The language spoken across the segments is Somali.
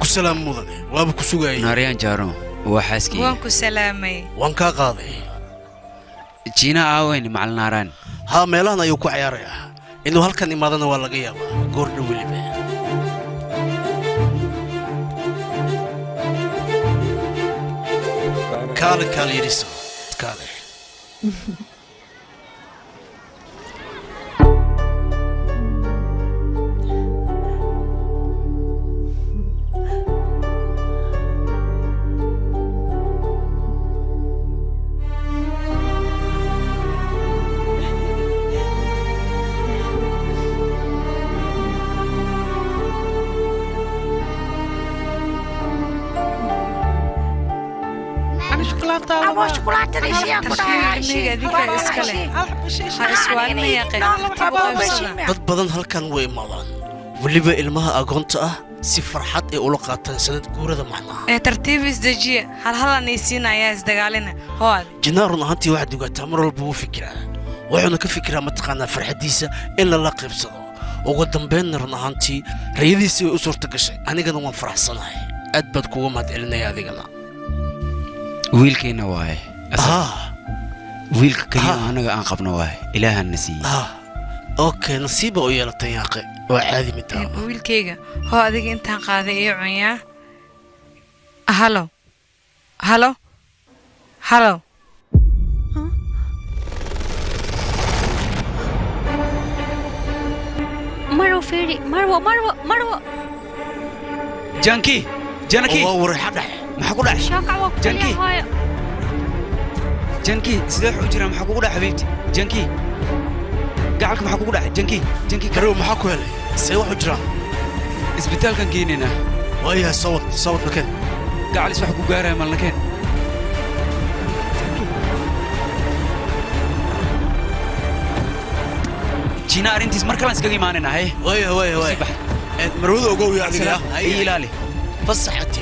وانكو سلام مدني وابكو سوغاي ناريان جارو وحاسكي وانكو سلامي وانكا قاضي جينا آوين مع الناران ها ميلان أيو كو عياريا إنو هالكان إمادنا ولا قيابا قورنا وليبا كالي يريسو كالي أبغى شوكولاتة ريشيا كده عايشين dad badan halkan way imaadaan waliba ilmaha agoonta ah si farxad ay ula qaataan sanad guurada macnaha tartiib isdajiye hal anaysiinaya isdagaalina hood jinaarun ahaantii waxa dugataa mar walba uu fikiraa wuxuuna ka fikiraa mataqaanaa farxadiisa in la qaybsado ugu dambeynna run ahaantii rayadiisa way u suurta gashay anigana waan faraxsanahay aad baad kugu mahadcelinaya adigana wiilkeena waaye wiilka kaliya anaga aan qabno waaye ilaahan nasiib اوكي نصيبه ويلتن يا اخي وعادي متى ويلكيغا هو اديك انت قاده اي عيا هالو هالو هالو مروه فيري مروه جانكي وور حدح ما حقول لك جانكي سلاح وجرا ما حقول لك حبيبتي جانكي قاعدك ما حقول لك جانكي كرو ما حكوا لي سوى حجرة اسبيتال كان جينينا ويا صوت مكان قاعد يسوي حقوق جارة مال مكان جينا أرنتيس مركلان سكاجي معنا هاي ويا مرود وقوي يعني هاي لالي بس حتى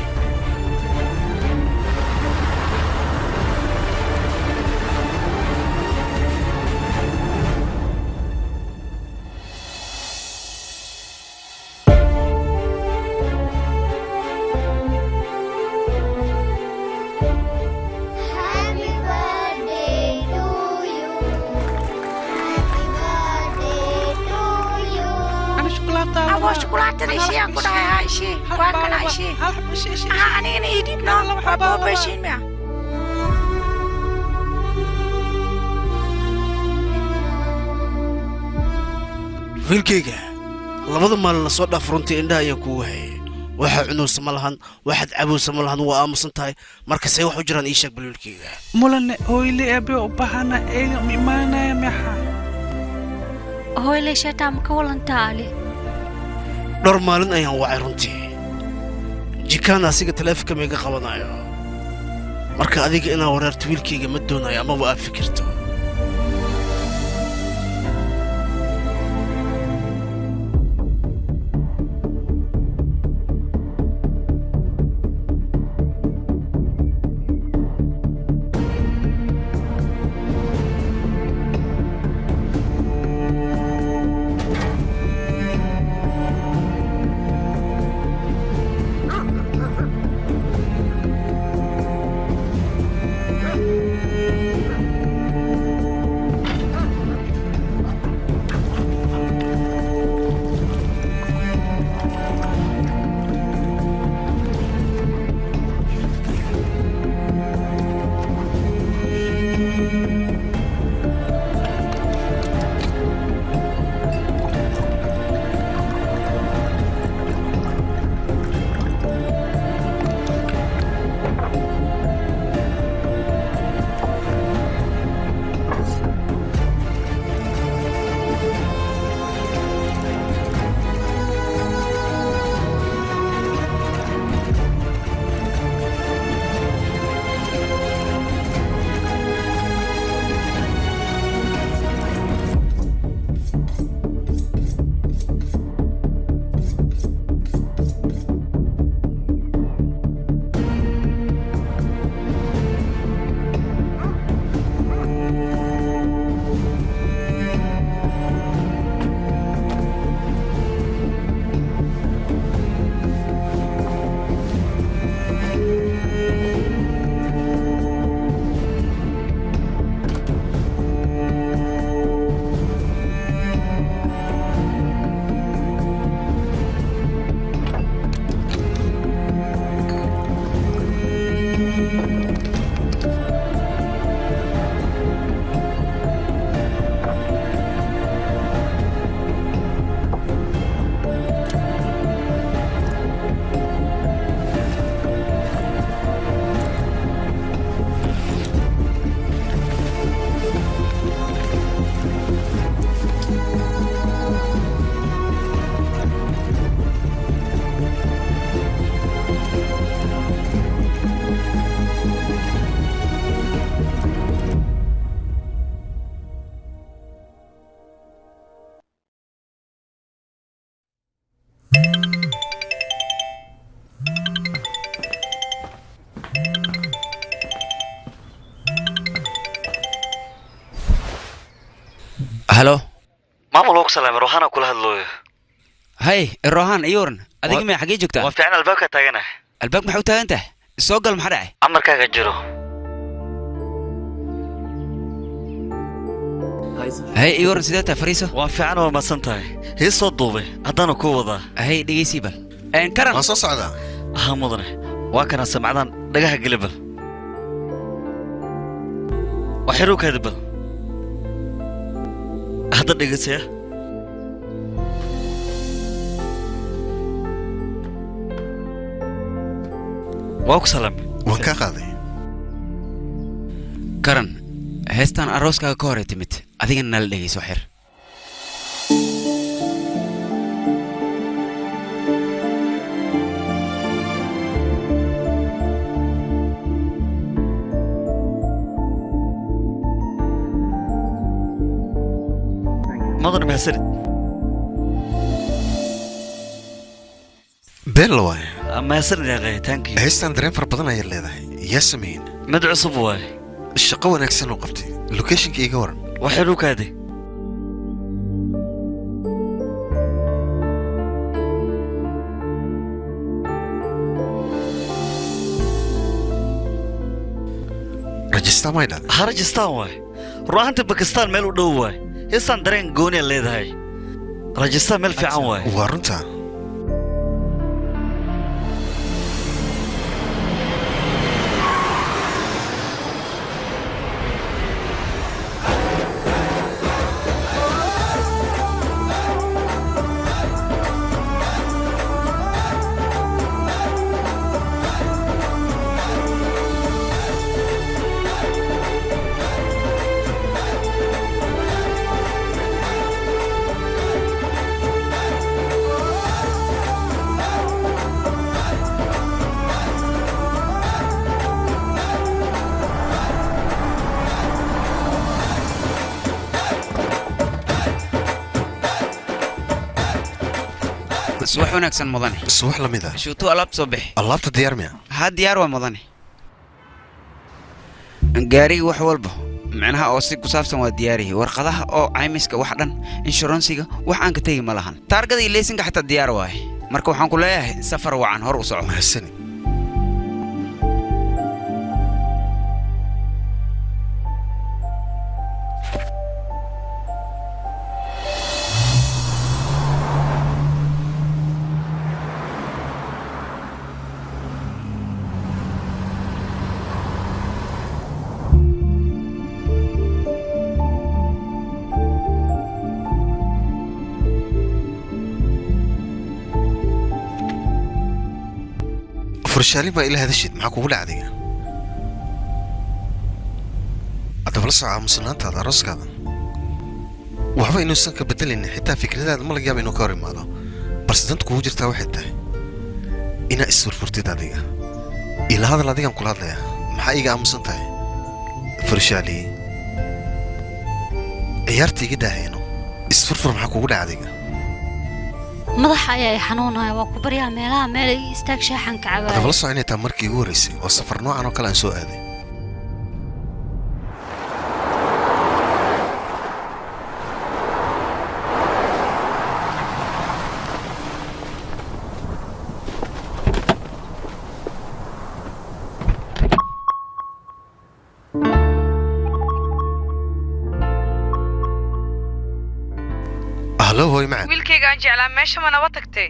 شوكولاتة ريشيا كده عايشين واكل عايشين أنا يدينا بابا بشين مع فيلكيجا لبض مال نصودا فرونتي إنها يكوه واحد عنوس ملهن واحد عبوس ملهن وآمسن تاي مركز أي واحد جران إيشك بالفيلكيجا مولن هو اللي أبي أبهنا إيه ميمانا يا محا هو اللي شتام كولن تالي dhowr maalin ayaan wacay runtii jikaan asiga taleefanka meega qabanayo marka adiga inaa wareerto wiilkayga ma doonayo amaba aad fikirto halo maamul ugu salaamay Rohana kula hadlooyo hay Rohan iyoran adiga ma xagee joogtaa waa fiican albaabka taaganahay albaabka maxuu taagantahay soo gal maxaa dhacay amarkaaga jiro hay iyoran sidee fariiso waa fiican oo masan tahay hee soo duubay haddana ku wada hay dhageysi bal karan ma soo socda mudane waa kana samacdan dhagaha galibal waxiro kaadibal هذا اللي قلت يا واك سلام وانكا قاضي كرن هستان أروسكا كوري تمت أذيك نال سحر ماذا مهسرد بيل واي مهسرد يا غاي تانكي هيستان درين فربضنا يا ليداي ياسمين مدعو صب واي الشقة وناكسن وقفتي اللوكيشن كي يقورن وحلوك هادي رجستان ما يدان رجستان واي روحانت باكستان ميلو دو واي هيسان درين قوني اللي هاي رجستان ميل في عن واي وارنتا صباح وناكسن مضاني صباح لميدا شو تو ألعب صبح الله تديار ميا هاد ديار ومضاني قاري وحولبه معناها أوصيك وصافسن ودياري ورقدها أو عيمسك وحدن إنشورنسيك وحان كتيجي ملهن تارجدي ليسنك حتى الديار واي مركو حان كلها سفر وعن هر وصعو محسني فرشالي ما إلى هذا الشيء معك ولا عادية أدبلص على مسنات هذا رأس كذا وحبا إنه سنك بدل إن حتى فكرة هذا ما لقى بينه كارم هذا بس دنت كوجر تاو حتى إنا السر فرتي هذا إلى هذا الذي ينقل هذا محايق على مسنات فرشالي عيارتي كده هنا السر معك ولا عادية madaxa ayaa xanuunaya waa ku baryaa meelaha meel ay istaag shaaxan ka cabaay adabla soconay taa markii ugu horeysay oo safar noocan oo kale aan soo aaday هلو هوي معك wiilkayga aan jeclaa meesha ma naba tagtay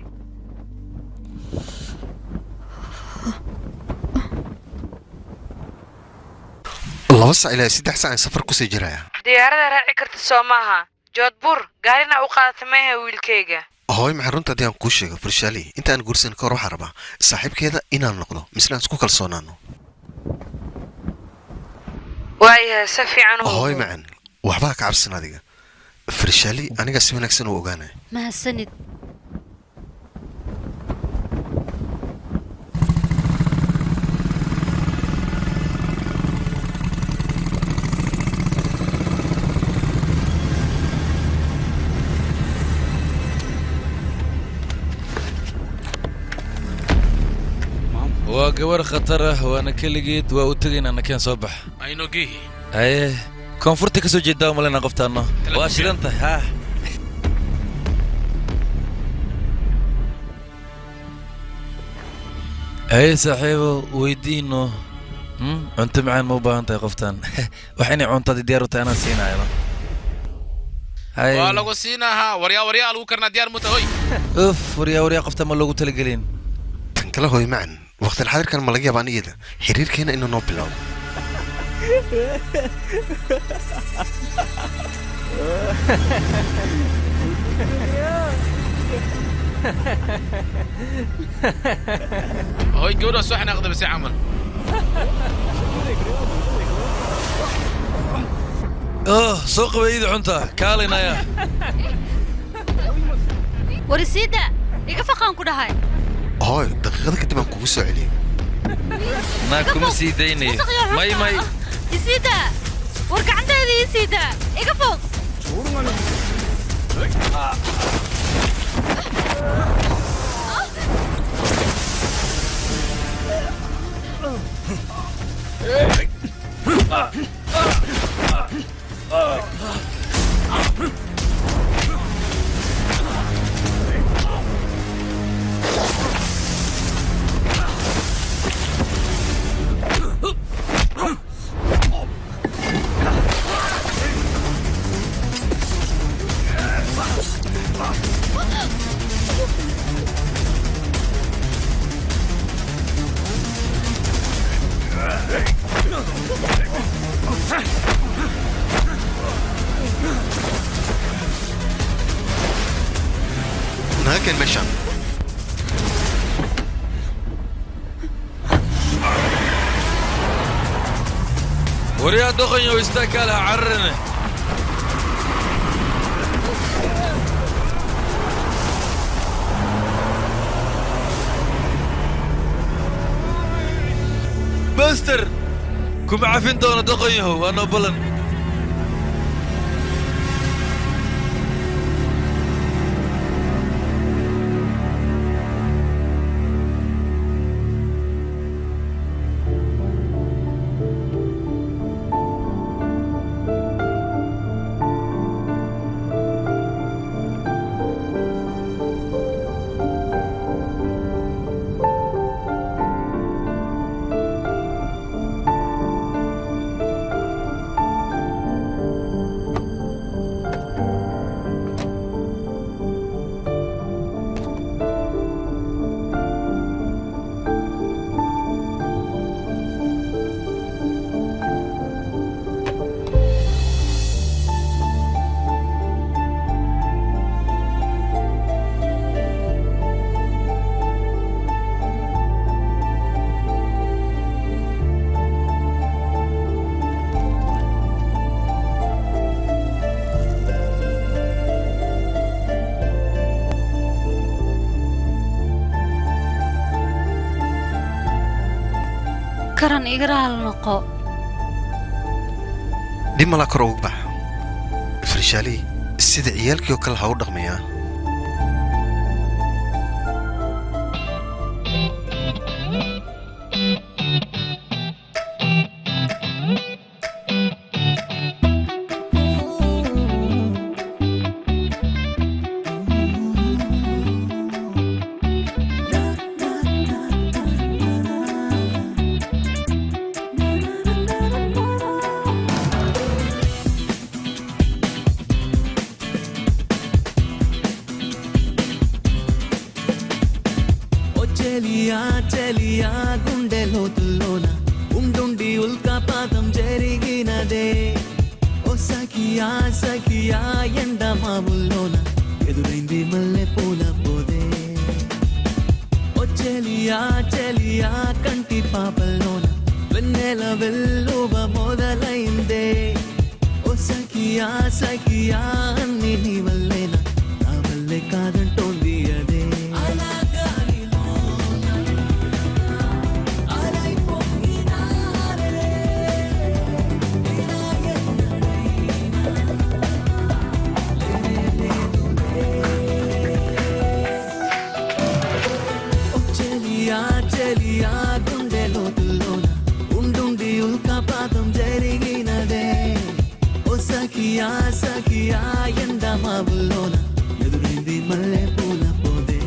laba sac ilaa 3 sac safar ku sii jiraya diyaarada raaci karta soo maaha joodbur gaarina u qaadatay meeha wiilkayga hooy maxay runta hadii aan kuu sheego farshaali intaan guursan ka hor waxaan rabaa saaxiibkeeda inaan noqdo mislaan isku kalsoonaano waayahay si fiican hooy macan waxba ka cabsan adiga farshaali aniga si wanaagsan u ogaanay mahadsanid waa gabar khatar ah waana kaligeed waa u tagaynaa nakeen soo bax ayno geehi haye koonfurta ka soo jeedaa malena qoftaano waa shidanta ha ay saaxiibo weydiino cunto macaan ma u baahan tahay qoftaan wax inay cuntada diyaar u tahay anaan siinaayaba waa lagu siinahaa waryaa lagu karnaa diyaar muta hoy uf waryaa qoftaan ma loogu talagelin tan kale hoy macan waqti xadirkan ma laga yaabaan iyada xiriirkeena inuu noo bilowdo هوي جورا صح ناخذ بس عمل سوق بعيد عنتا كالينا يا ورسيدة يقفقان كده هاي هاي دقيقة كنت بنكو سعلي ناكم سيديني ماي يسيدة ورقع عندها هذه يسيدة يقفق ناكل مشان وريا دخن يو استاكلها عرنه باستر كم عارفين دون دخن يو وانا بلن كرن إجرا النقاء دي ملا كروك بح فرشالي السيد عيالك يوكل هاو دغميا చెలియా గుండె లోతుల్లోన ఉండుండి ఉల్కాపాతం జరిగినదే ఓ సఖియా సఖియా ఎండ మావుల్లోన ఎదురైంది మల్లె పూల పోదే ఓ చెలియా కంటి పాపల్లోన వెన్నెల వెల్లువ మొదలైందే ఓ సఖియా అన్ని నీ వల్లేనా నా వల్లే కాదంటోంది అదే చెలియా గుండె లోతుల్లోన ఉండుండి ఉల్కాపాతం జరిగినదే ఓ సఖియా సఖియా ఎండ మావుల్లోన ఎదురైంది మల్లె పూల పోదే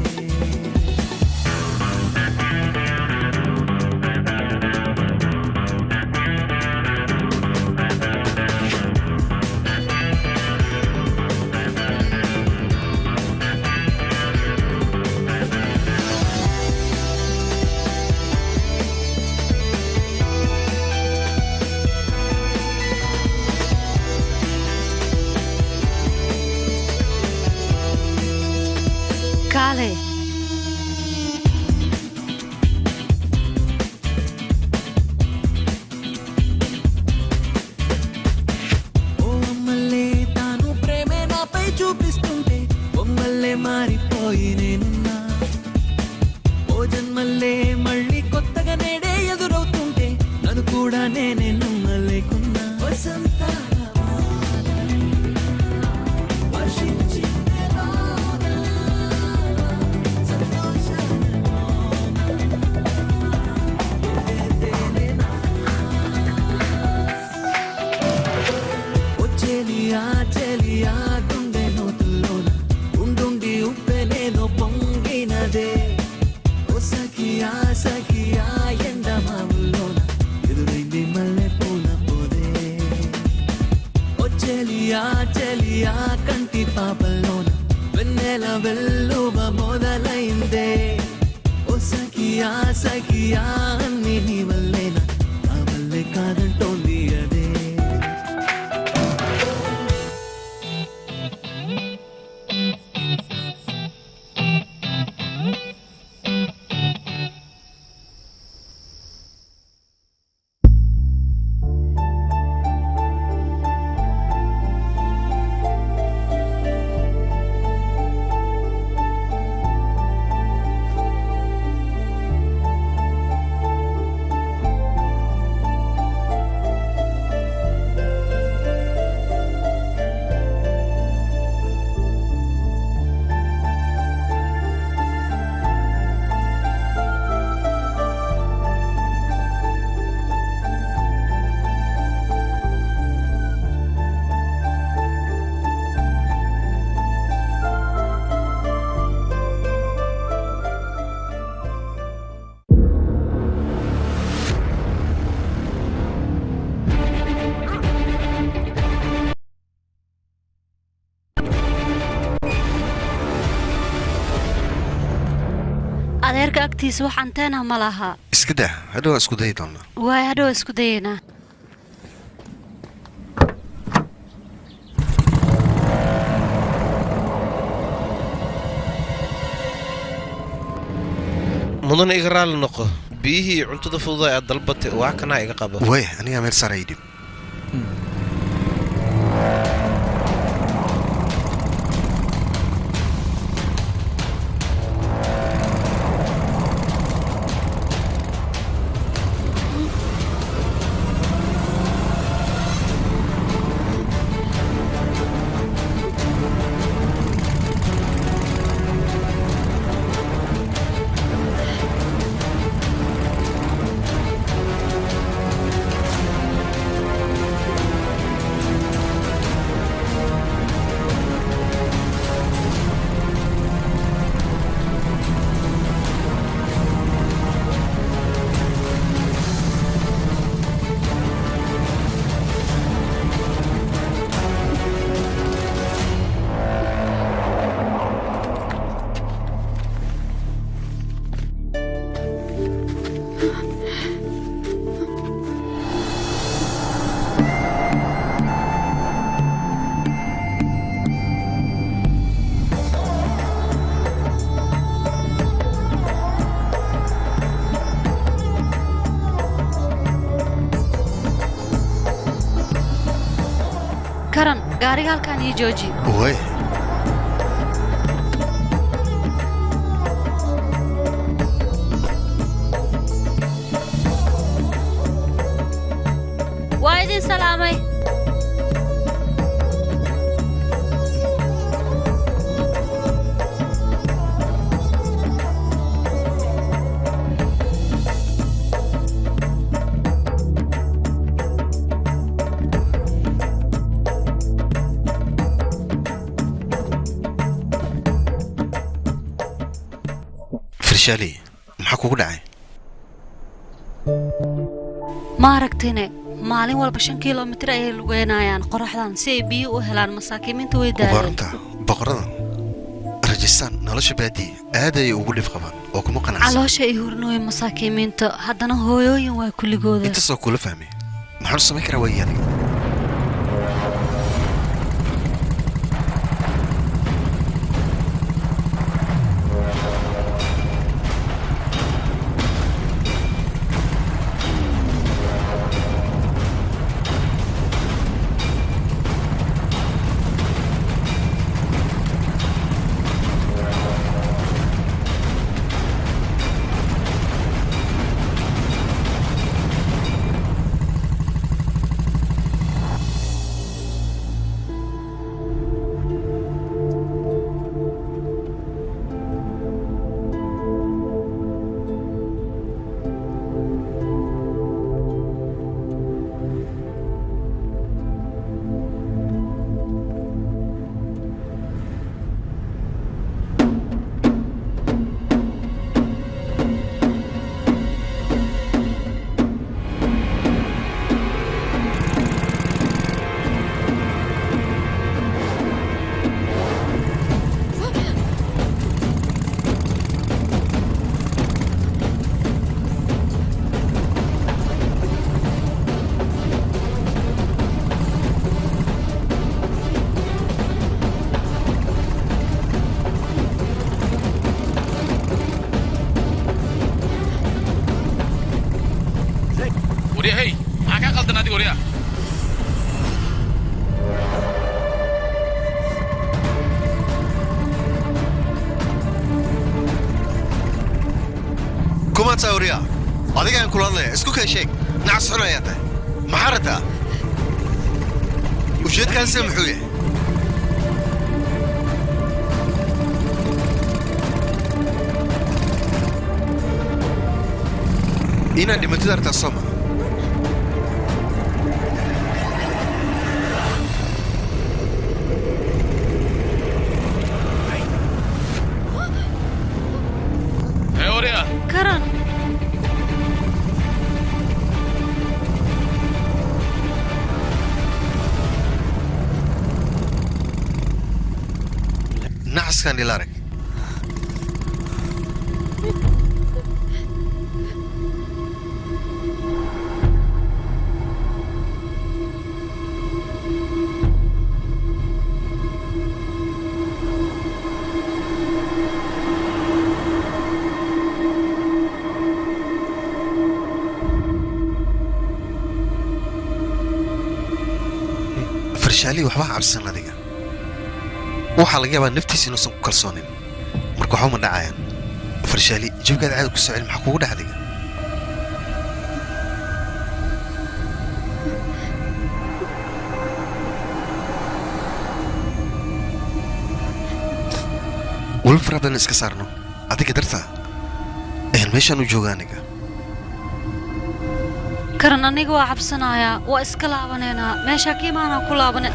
Kale. ఓ అమ్మలే తాను ప్రేమే నాపై చూపిస్తుంటే బొమ్మల్లే మారిపోయి నేనున్నా ఓ జన్మల్లే మళ్ళీ కొత్తగా నేడే ఎదురవుతుంటే నన్ను కూడా నేనే నమ్మలేకున్నా వసంతాల చెలియా గుండె నోతుల్లోన ఉండుండి ఉప్పెనేదో పొంగినదే ఓ సఖియా సఖియా ఎండ మావుల్లోన ఎదురైంది మల్లె పూల పోదే ఓ చెలియా కంటి పాపల్లోన వెన్నెల వెల్లువ మొదలైందే ఓ సఖియా సఖియా అన్ని నీ వల్లేనా నా వల్లే కాదంటోంది అదే adeerka agtiisa wax anteena ma laha iska daa hadhow isku dayi doona waay hadhow isku dayeynaa mudana iga raali noqo biyihii iyo cuntada fududa aad dalbatay wax kana iga qabo way aniga meel sare idib karan gaariga halkaan ii jooji way waa idin salaamay farshaali maxaa kugu dhacay ma aragtine maalin walba 5 kiiloomitir ayay lugeynayaan qoraxdan si ay biyo u helaan masaakiinta way daayeen waranta boqoradan rajistaan nolosha baadi aad ay ugu dhif qabaan oo kuma qanacsan caloosha ay hurnooy masaakiinta haddana hooyooyin waa kuligooda inta soo kula fahmay maxaan samayn karaa way adiga سوريا adiga aan kula hadlay isku kay sheeg naas xunayata maxarata ujeedkan samxuu yahay ina dhimatida soma karan نعسكن لارك فرشالي وحبا عبسنا ديga waxa laga yaabaa naftiisa inuu san ku kalsoonin marka waxa uma dhacayaan farshaali jibkaad caad ku soo celin maxaa kugu dhacday والفرادن iska saarno adiga darta meeshan u joogaaniga karan aniga waa cabsanaya waa iska laabaneena meesha kiimaana ku laabane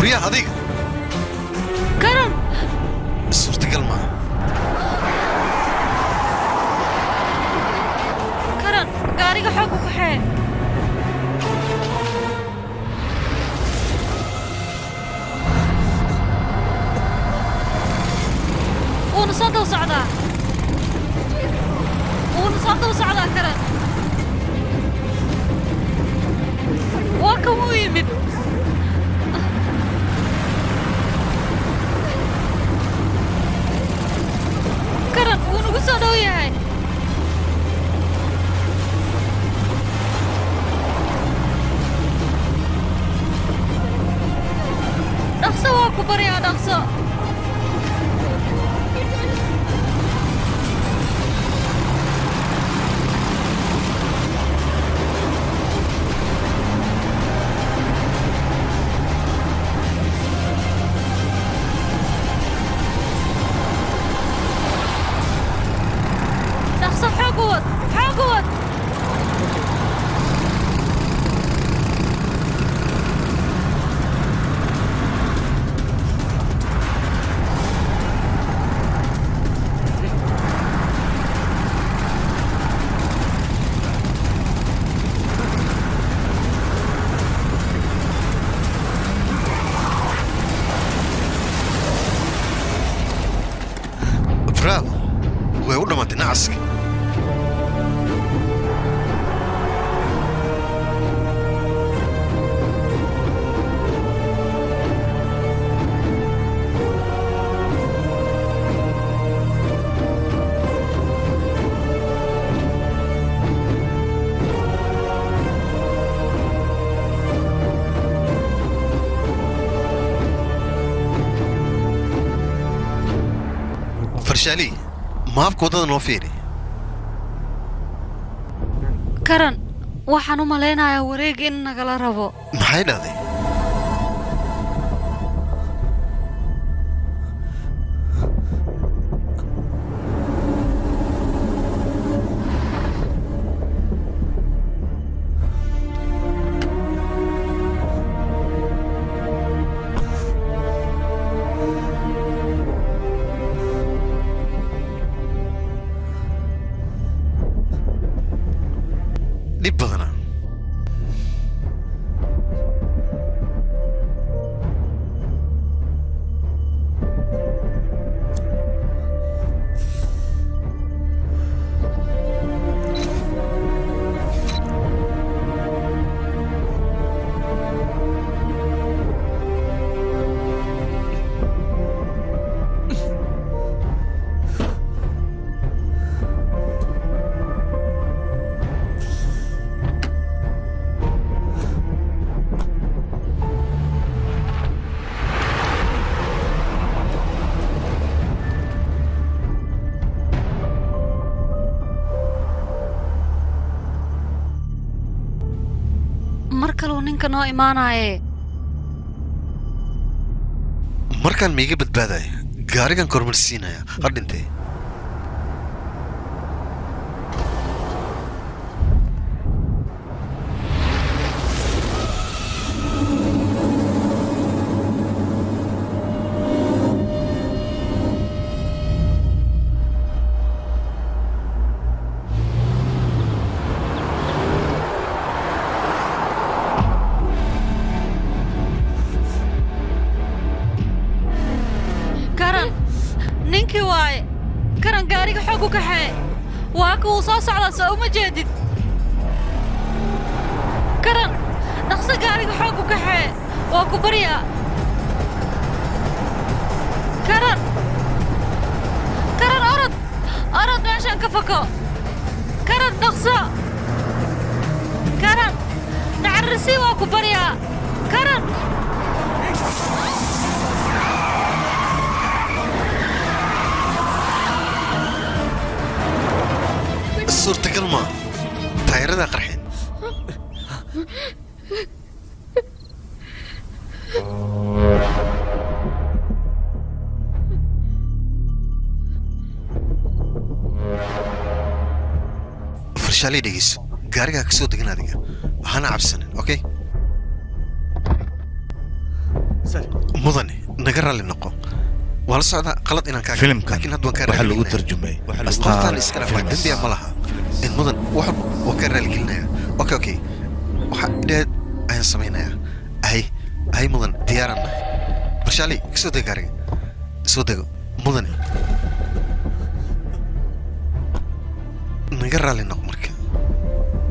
وريا هذيك كرم صرت قلمة كرم قاريق حقك حي ونصاد وصعدا كرم وكم يمد كرم ونقص أنا وياي فرشالي ما في كودة نوفيري karan waxaan u malaynayaa wareeg in nagala rabo maxay dhahday dhib badana mar kaluu ninka noo imaanaaye markaan miiga badbaadaya gaarigan kormarsiinaya ha dhintee karan ninkii waaye karan gaariga xoog u kaxee waa kuwuu soo socdaa soo uma jeedid karan dhaqso gaariga xoog u kaxee waa ku baryaa karan karan orod meeshaan ka fako karan dhaqso karan nacarrisii waa ku baryaa karan suurtagal maa taayiradaa qarxeen farshaalay dhegeyso gaarigaa ka soo degan adiga hana cabsanin okay mudane naga raalli noqo waa la socdaa qalad inaan kaa filimkan laakiin hadda waan kaa waxaa lagu raaligelinaya. tarjumay qoftaan iskala faa dembiya ma laha in mudan wax walba waan kaa raaligelinaya okay waxa dheed ayaan samaynayaa ahay mudan diyaaraan nahay farshaalay ka soo deg gaariga soo dego mudane naga raalli noq marka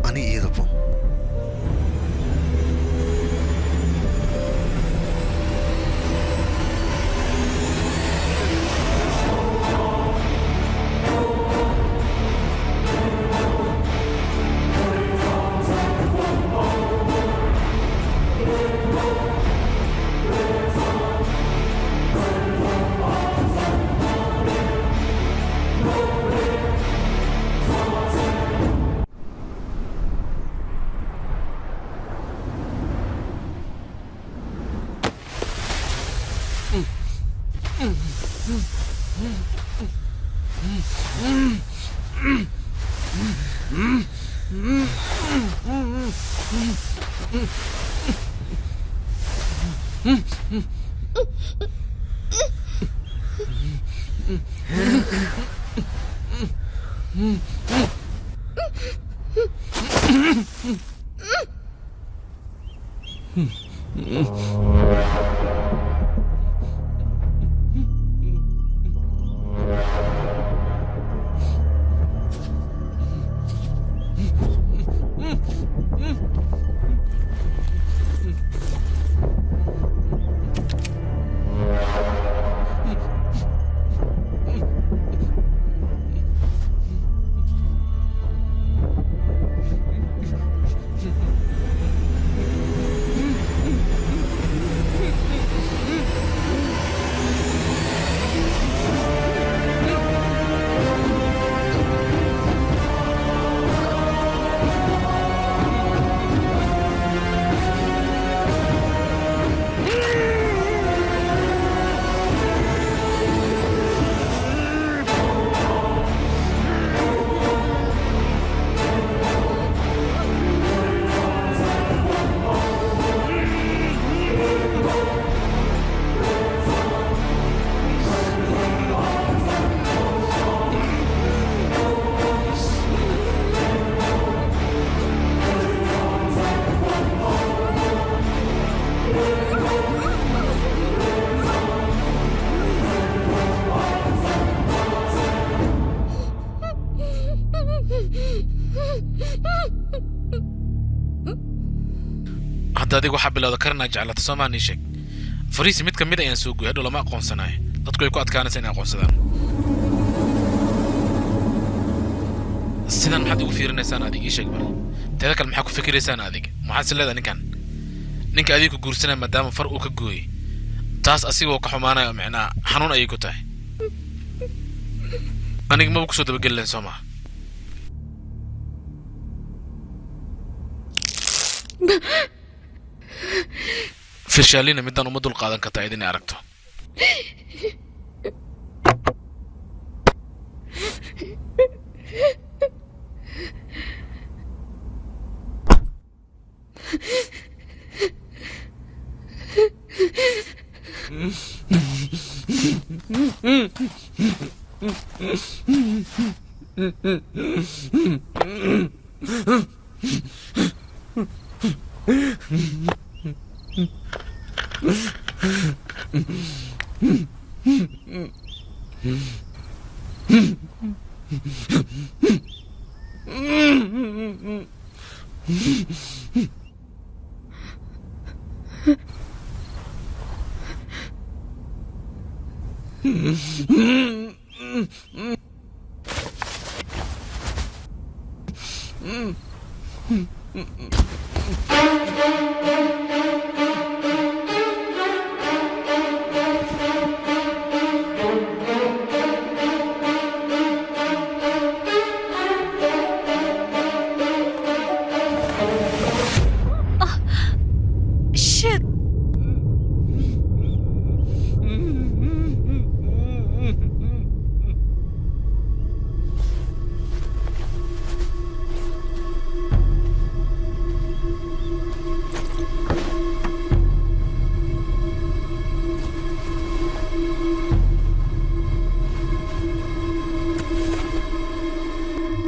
aniga iyadabo hadda adigu waxa bilowda karna jeclata Soomaali sheeg fariisi mid kamid ayaan soo gooyay hadhow lama aqoonsanayo dadku ay ku adkaanaysaa inay aqoonsadaan sidan maxaad ugu fiirinaysaan adiga ii sheeg bal teeda kale maxaa ku fikiraysaan adiga maxaad sileedahay ninka adiga ku guursanay maadaama far uu ka gooyay taas asigoo ka xumaanayo macnaa xanuun ayay ku tahay aniga ma ku soo dabagelin Soomaa فشالين مدان ومدو القادن كتايدين عرقتو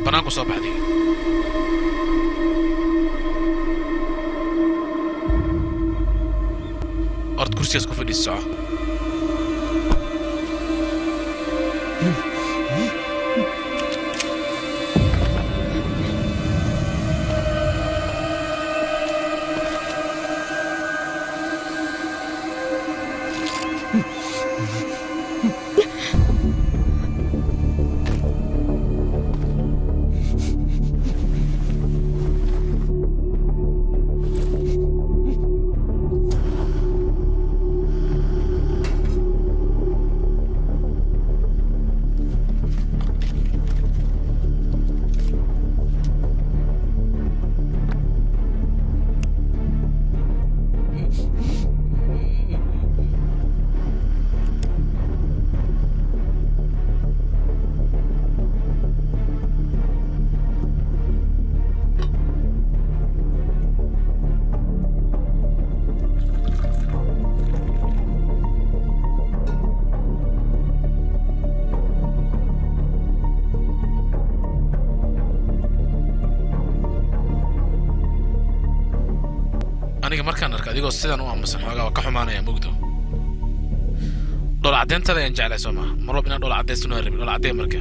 بناكو صوب بعدين أرض كرسي أسكو في الساعة aniga markaan arko adigoo sidan u aamusan xoogaa ka xumaanaya mugdo dhol cadeyntada aan jeclay Soomaa marwab inaan dhol cadeysano rabin dhol cadeey marka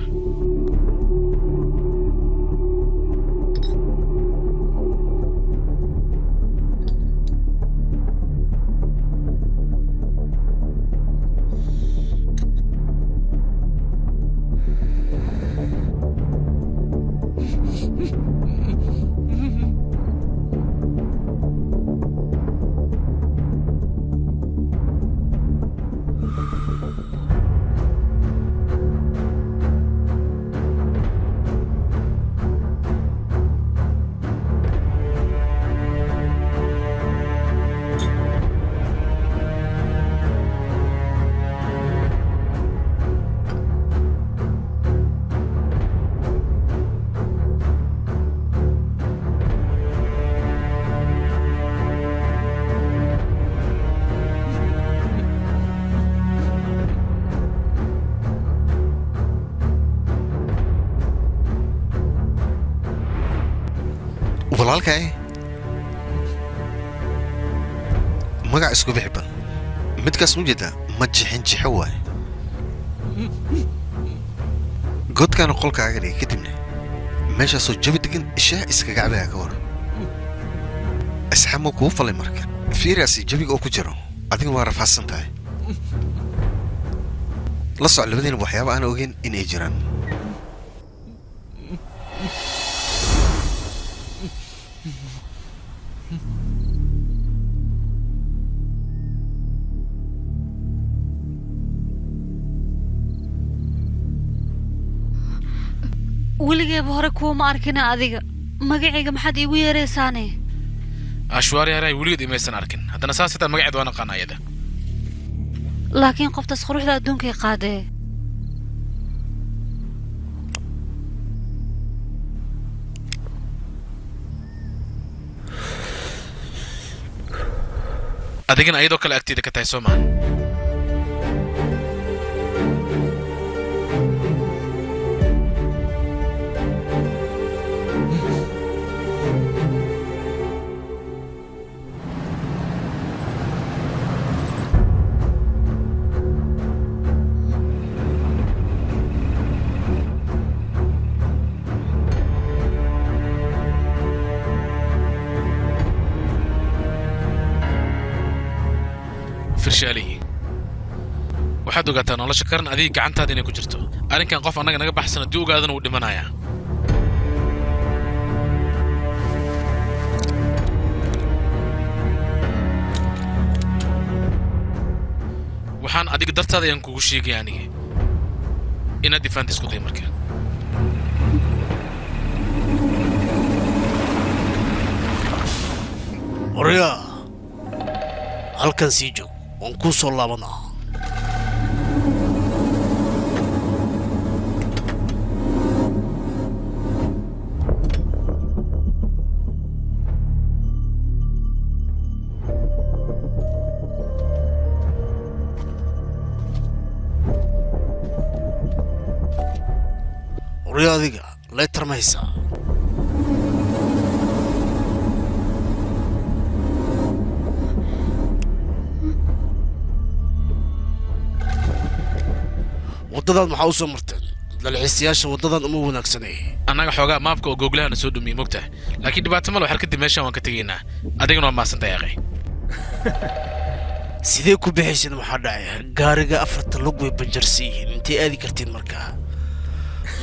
walaalkay magac isku bixban midkaas mujida ma jixin jixo waay godkan qolkaaga dhig kadibna meesha soo jabi degan isha iskaga cabaha ka war asxamu ku falay marka fiiraasi jabiga oo ku jiro adiga waa rafaadsan tahay la soco labadiina waxyaabo aan ogeyn inay jiraan weligeeba hore kuuma arkina adiga magacayga maxaad iigu yeeraysaane ashwaari haray weligeed imaysan arkin haddana saas xitaa magaceed waa naqaan ayada laakiin qoftaas quruxda adduunkay qaadee adigana ayadoo kale agteeda ka tahay soo maahan firshaali waxaad ogaataa nolosha karan adiga gacantaada inay ku jirto arrinkan qof annaga naga baxsan haddii ogaadana wuu dhimanayaa waxaan adiga dartaada ayaan kugu sheegaya aniga inaad difaanta isku day marka oryaa halkan sii joog waan kuu soo laabanaa oryaa adiga leetar ma haysaa waddadan maxaa u soo marteen dalxiisayaasha waddadan uma wanaagsanay annaga xoogaa maabka oo googlahana soo dhumiyey mogtahay laakiin dhibaato malo xar kadib meeshaan waan ka tegaynaa adigana waa maasanta yaaqay sidee ku bixaysid maxaa dhacaya gaariga afarta lug way banjarsan yihiin intay aadi kartiin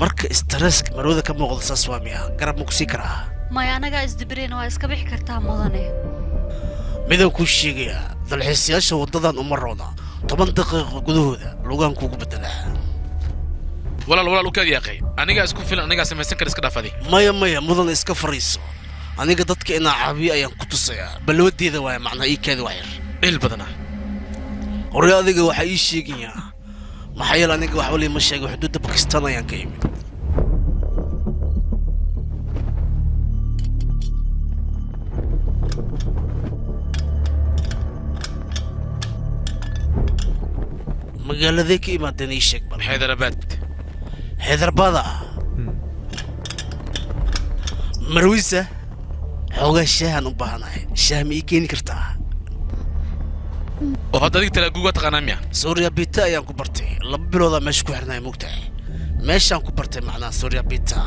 marka istresska marwada ka muuqda saas waa miya garab ma ku sii karaa maya anagaa isdibireen waa iska bixi kartaa mudane midaan kuu sheegayaa dalxiisayaasha waddadan uma roona 10 daqiiqo gudahooda lugaan kuugu beddelaa walaal u kaad yaaqay aniga isku filan aniga samaysan kar iska dhaafadi maya mudan iska fariiso aniga dadka inaa caabiyo ayaan ku tusayaa balwadeeda waaya macnaa ii keeda waa yar il badana hore adiga waxaa ii sheegayaa maxaa yeele aniga waxba liima sheego xuduudda bakistaan ayaan ka imid magaaladee ka imaadeen ii sheeg bal xaydarabada marwisa xoogaa shaahan u baahanahay shaah ma ii keeni kartaa oo hadda adiga talaaguga taqaanaa miya suuriya bita ayaan ku bartay 2 biloodaa meesha ku xirnay mogtahay meeshaan ku bartay macnaa suuriya bita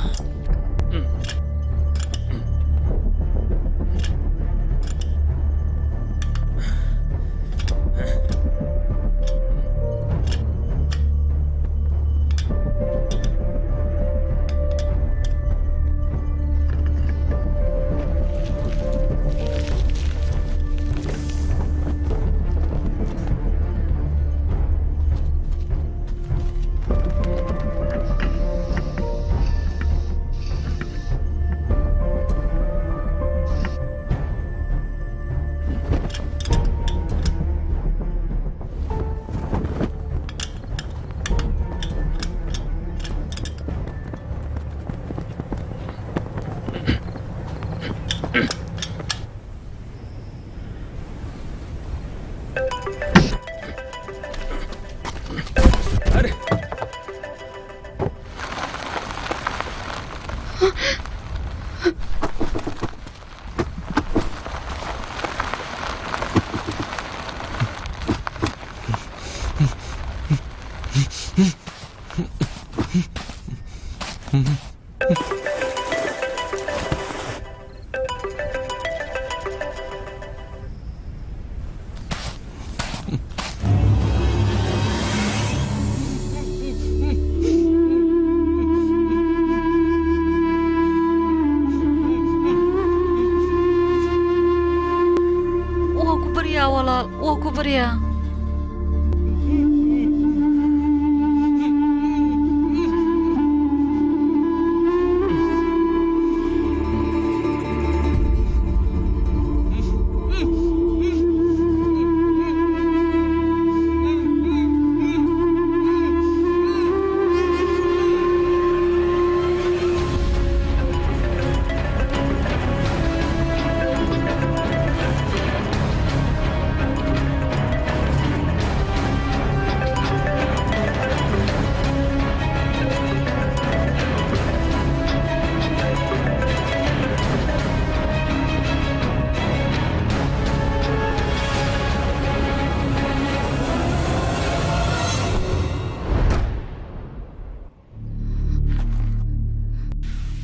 walaal waa ku baryaa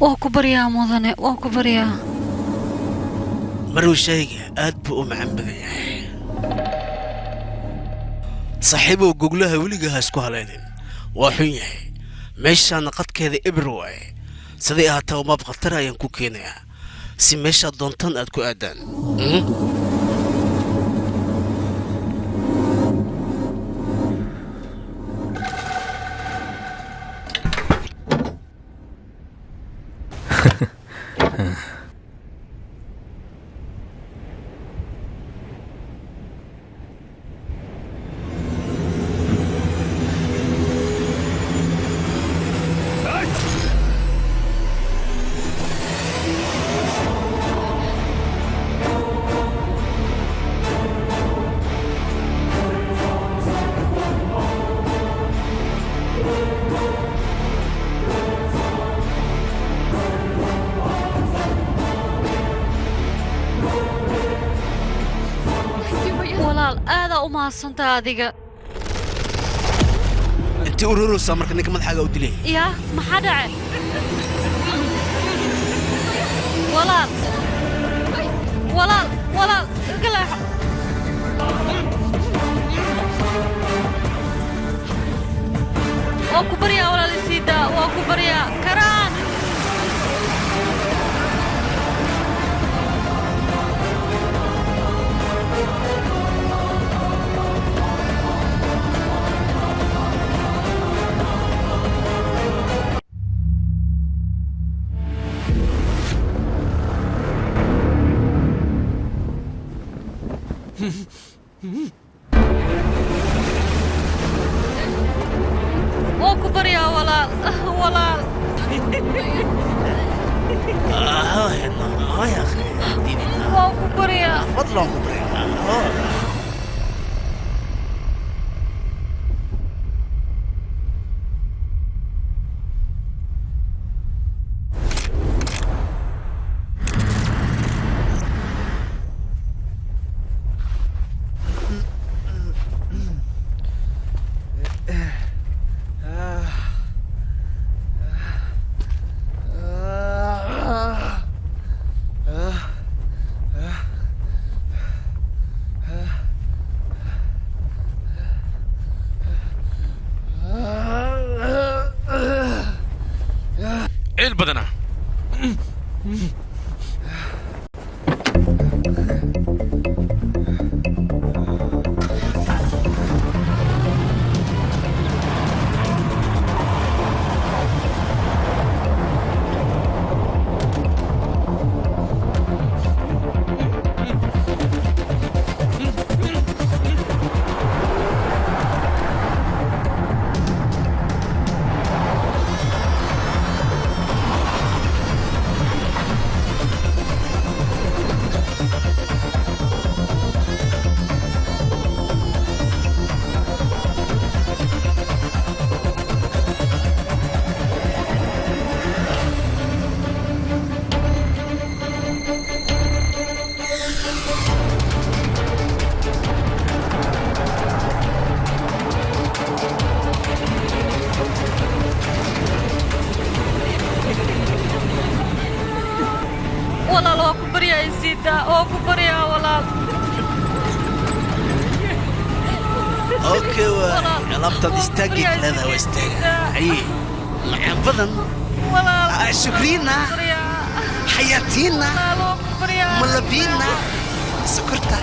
waa ku baryaa mudane waa ku baryaa maruu shayga aad buu u macaan badan yahay saaxiibow goglaha weligaa ha isku halaynin waa xun yahay meeshaana qadkeeda ibir waaye siday ahaataba maab khatar ayaan ku keenayaa si meeshaad doontan aad ku aadaan maasanta adiga intii ururaysa marka ninka madaxaaga u dilay ya maxaa dhacay walaal walaal walaal galaax waa ku baryaa walaal isiida waa ku baryaa karaan وأكو بريا ولا يا أخي وأكو بريا فضلا أكو بريا بدنا اوكي لابطة استاقك لذا واستاقها اي معين فضن شكرينا حياتينا ملبينا سكرتا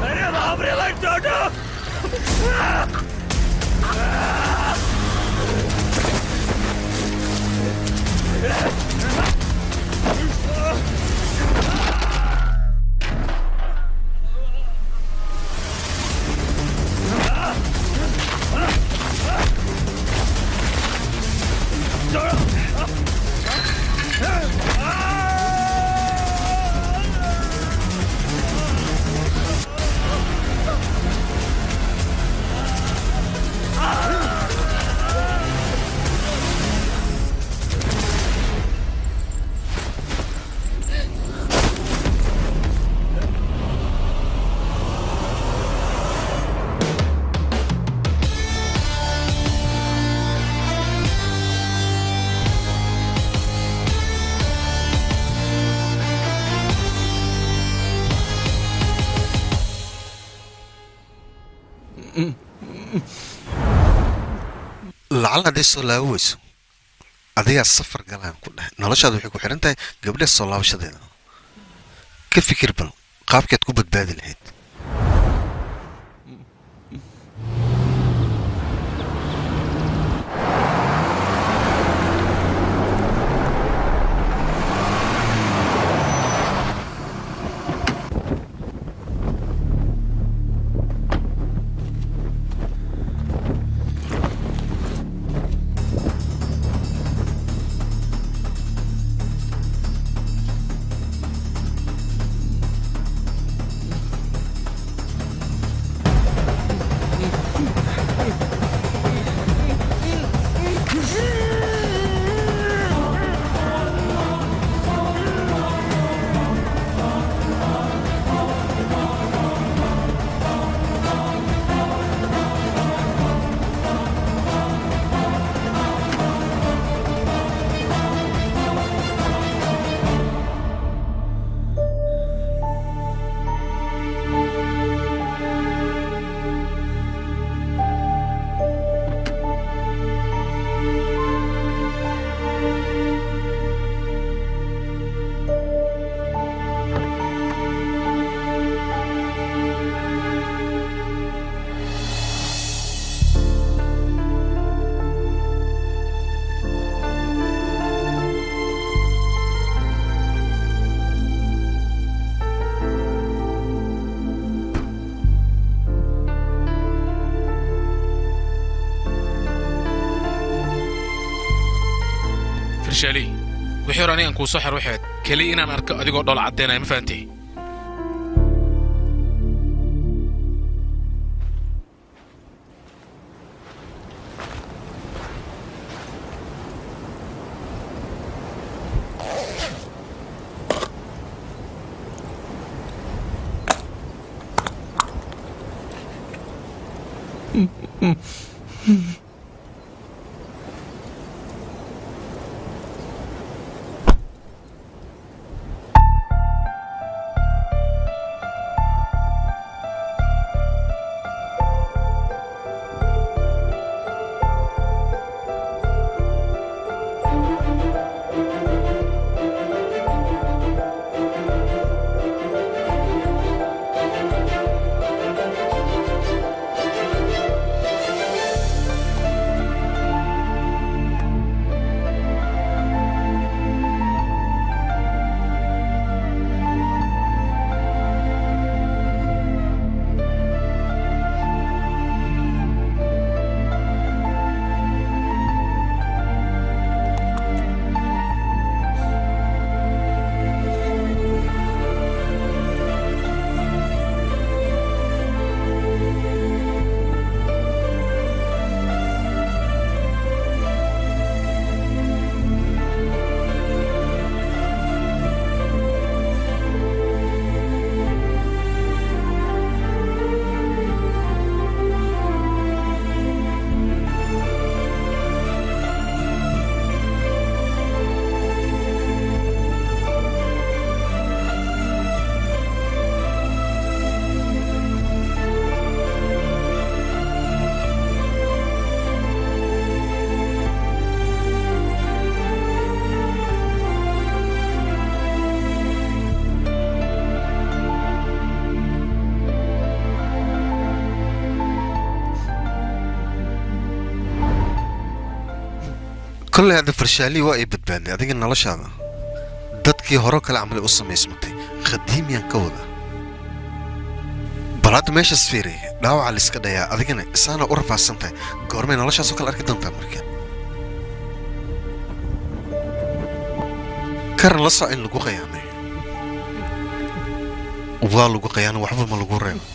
अरे बाप रे भाई छोटू lacala hadday soo laabaweyso adigaa safar galaan ku dhahay noloshaada waxay ku xihan tahay gabdhaha soo laabashadeeda ka fikir bal qaabkeed ku badbaadi lahayd فرشالي وحيراني أنكو سحر وحيد كلي إن أنا أركب أديكو دول عدينا ما فهمتي kolley hadda farshaali waa ay badbaadnay adiga noloshaada dadkii hore kale camali u samaysmatay khadiimiyaan ka wada bal hadda meeshaas fiiri dhaawaca la iska dhayaa adigana isaana u rafaadsan tahay goormay noloshaasoo kale arki doontaa marka karan la soco in lagu qayaamay waa lagu qayaana waxba ma lagu reebo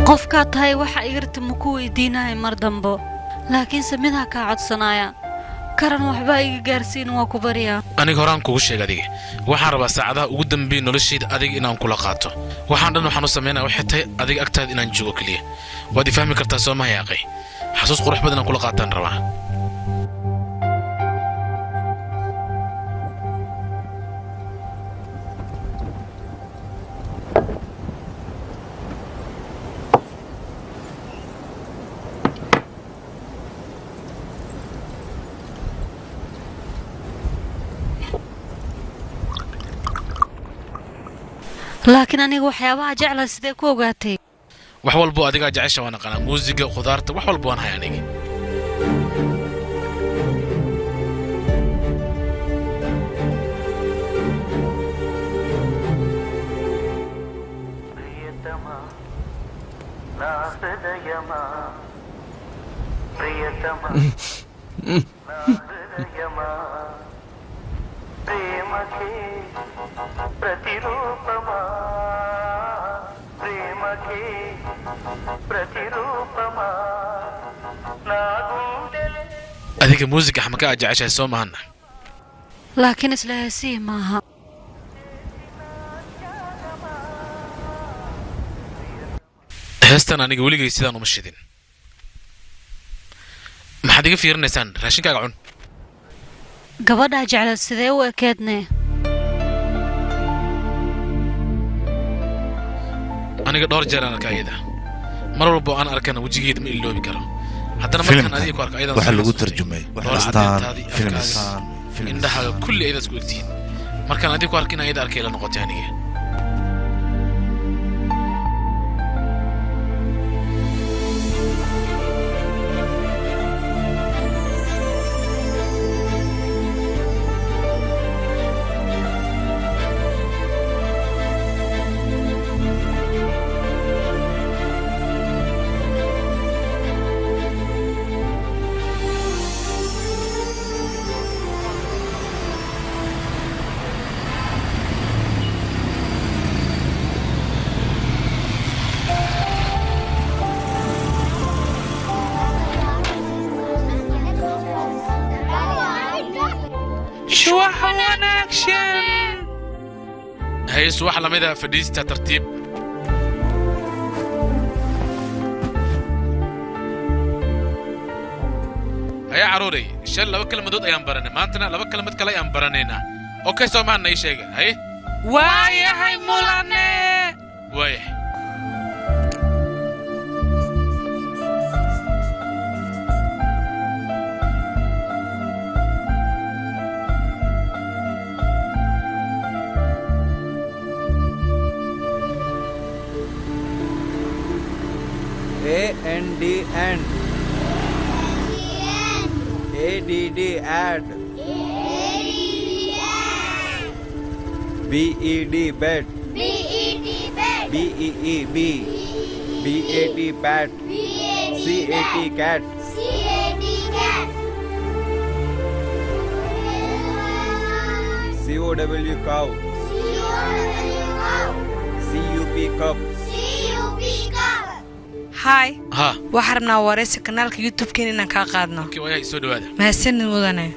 qofkaa tahay waxa igarta ma ku weydiinahay mar dambo laakiinse midhaa kaa codsanaya karan waxbaa iga gaarsiin waa ku baryaa aniga horaan kugu sheeg adiga waxaan rabaa saacadaha ugu dambeeya noloshayda adiga inaan kula qaato waxaan dhan waxaan u samaynaa waxay tahay adiga agtaada inaan joogo keliya waad i fahmi kartaa soo maha yaaqay xasuus qurux badan inaan kula qaataan rabaa laakiin aniga waxyaabaha jecla sidee ku ogaatay wax walbo adiga jecesha waan aqaan muusiga khudaarta wax walbo waan hay aniga adiga muusiga xamaka aad jeceshahay soo mahana laakiin isla heesii maaha heestan aniga weligay sidaan uma shidin maxaad iga fiirinaysaan raashinkaaga cun gabadhaa jecla sidee u ekeedne aniga dhowr jeer aan arkaa iyada mar walbo aan arkana wejigeeda ma iloobi karo haddana markaan adiga ku arko ayadan waxaa lagu tarjumay astaan films indhahaga kulli aydaas ku egtihiin markaan adiga ku arko in ayada arkay la noqotay aniga هيس واحد لميدا فديستا ترتيب هيا عروري شل لو كلمة دود أيام براني ما أنتنا لو كلمة كلا أيام برانينا أوكي سو ما عنا يشيء هاي وايه هاي مولاني وايه AND and ADD add BED bet BEE B BAT bat CAT cat COW cow CUP cup هاي ها وحرمنا ورثة قناتك يوتيوب كنا كقادنا كي وياي سودو هذا ما سن ودنا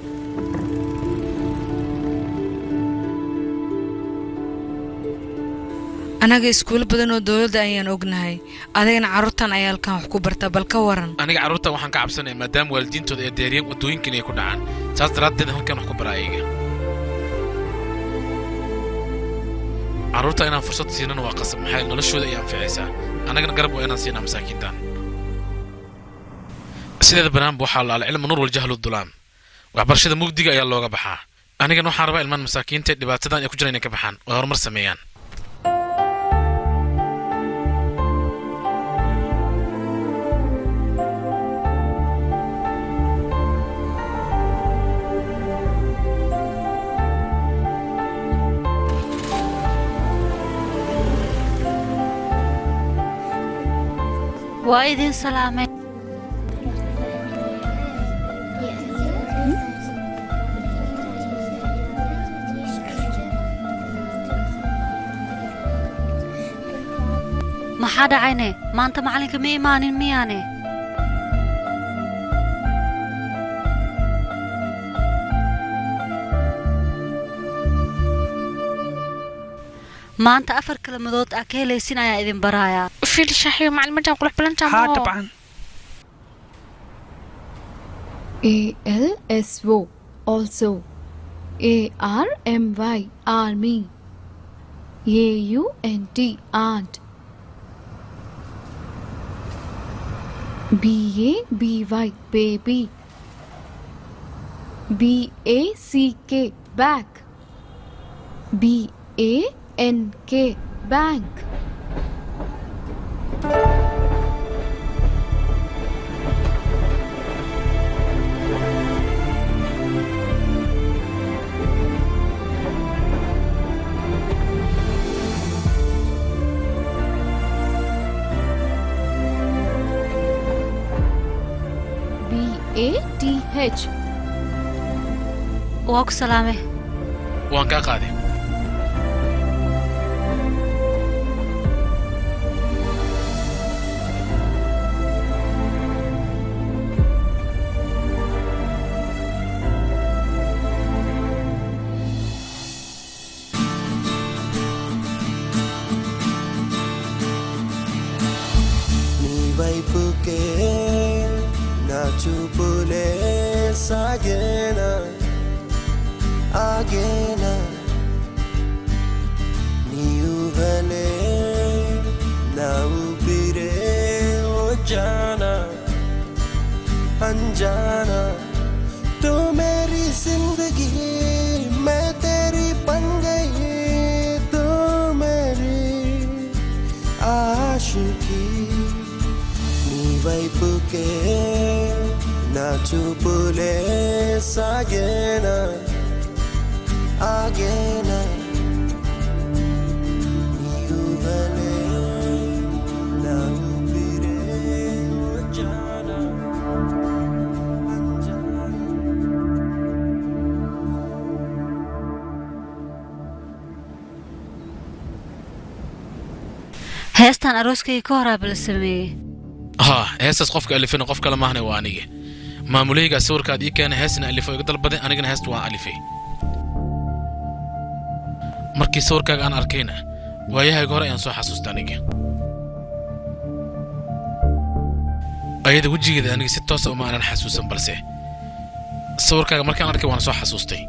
anaga iskuul badan oo dawladda ayaan ognahay adeegna carruurtan ayaa halkan wax ku barta bal ka waran aniga carruurtan waxaan ka cabsanayaa maadaama waalidiintooda ay deeriyeen wadooyinkan ay ku dhacaan saas daraaddeed halkan wax ku baraayiga carruurta inaan fursad siinana waa qasab maxay noloshooda ay anficaysaa annagana garab waa inaan siinaa masaakiintan sideeda banaanba waxaa la alcilmu nuur waljahlu dulaam waxbarashada mugdiga ayaa looga baxaa anigana waxaan rabaa ilmaan masaakiinta dhibaatadan ay ku jiraan inay ka baxaan oo horumar sameeyaan وايدين سلامة ما حدا عيني ما أنت معلك ميمان مياني ما أنت أفر كلمات أكيلي سينا يا إذن برايا في الشاحي مع المجال قلت بلنتا ها طبعا ALSO also ARMY army AUNT aunt BABY baby BACK back BANK bank BATH واكو سلامة وان كا قادي చూపులే సాగేనా ఆగేనా నీవుగలే నా ఊపిరే ఓ జానా अनजाना तू मेरी जिंदगी मैं तेरी बन गई तू मेरी आशिकी नी వైపుకే నా చూపులే సాగేనా ఆగేనా నీవుగలే నా ఊపిరే ఓ జానా heestan arooskayga ka horaa bala sameeyey heestaas qofka alifina qof kale maahna waa aniga maamuleyga sawirkaad ii keena heesna alifo iga dalbaday anigana heesta waa alifay markii sawirkaaga aan arkayna waayahayga hore ayaan soo xasuusta aniga ayada wejigeeda aniga si toosa uma aanan xasuusan balse sawirkaaga markaan arkay waan soo xasuustay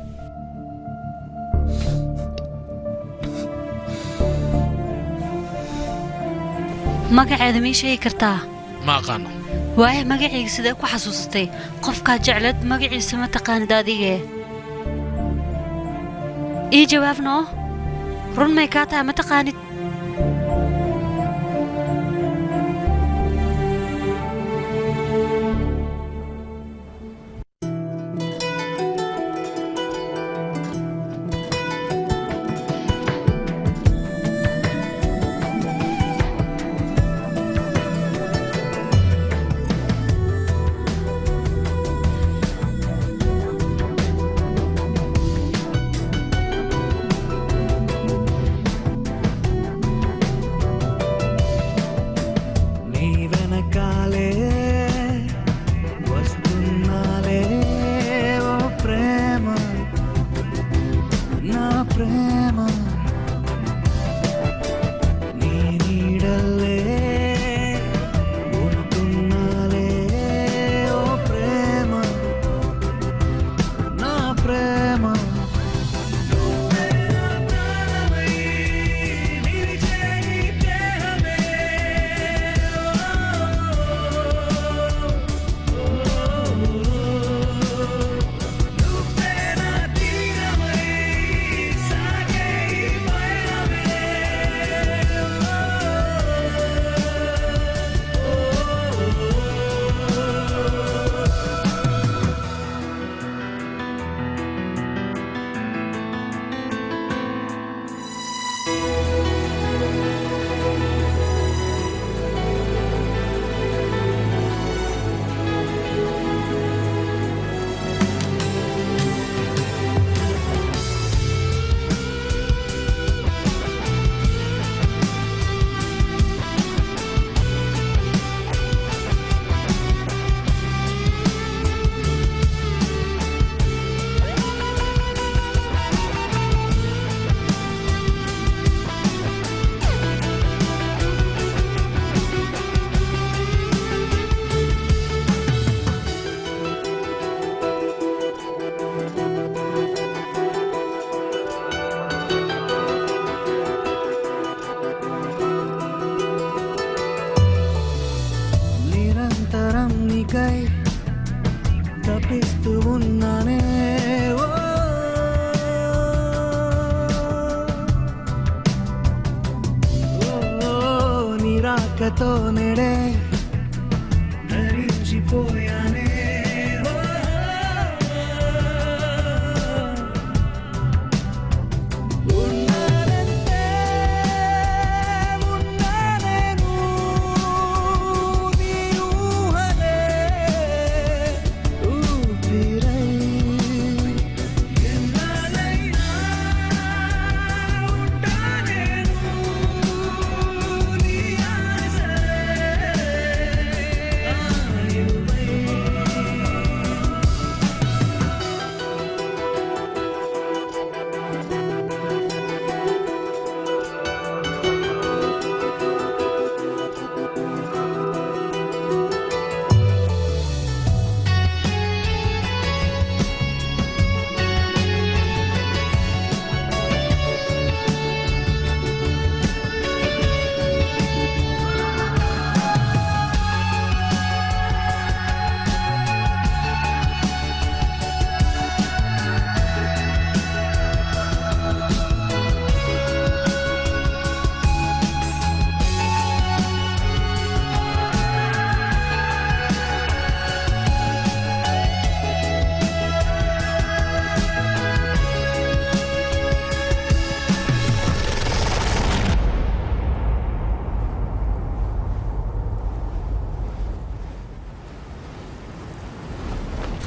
magaceeda ma ii sheegi kartaa ma aqaano waaye magacayga sidee ku xasuusatay qofkaa jeclad magaciisa ma taqaanid adige ii jawaabnoo run may kaa tahay ma taqaanid నీడతో నీడే ధరించిపోయానే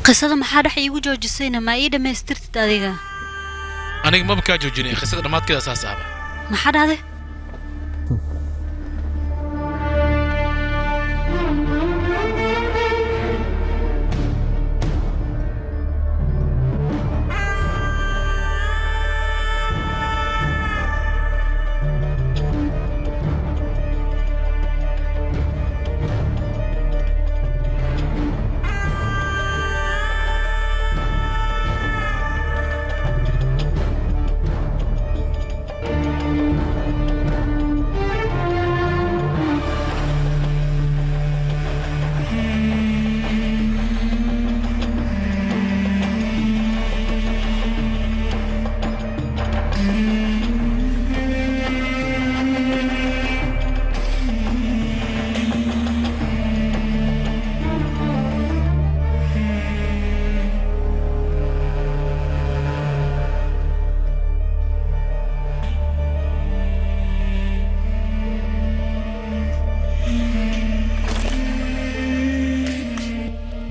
qisada maxaa dhex iigu joojisayna ma ii dhammaystirtid adiga aniga maba kaa joojinay qisada dhammaadkeeda saas ahba maxaa dhahday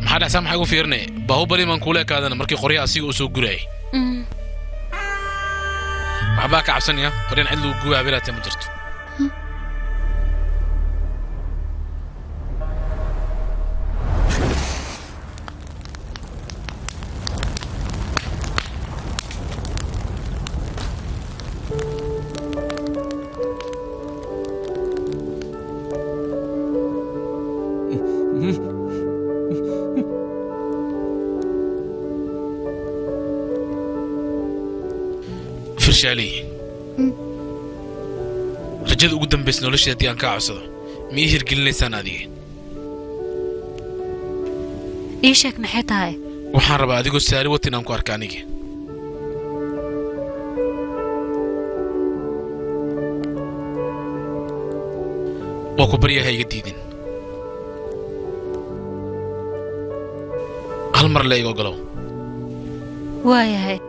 maxaa dhacsan maxay u fiirnay baahubali man kuula kaadana markii qoryaha asiga uu soo gurayay waxbaa ka cabsanaya qoryan cid lagu guwaa bilaatay ma jirto فرشالي رجال قدام بس نولش يدي أنك عصده ميهر قلنا سنة دي إيشك محيطها وحرب أديكو ساري وتنام كاركانيك وكبريا هاي جديدين هالمرة لا يقولوا وايا هاي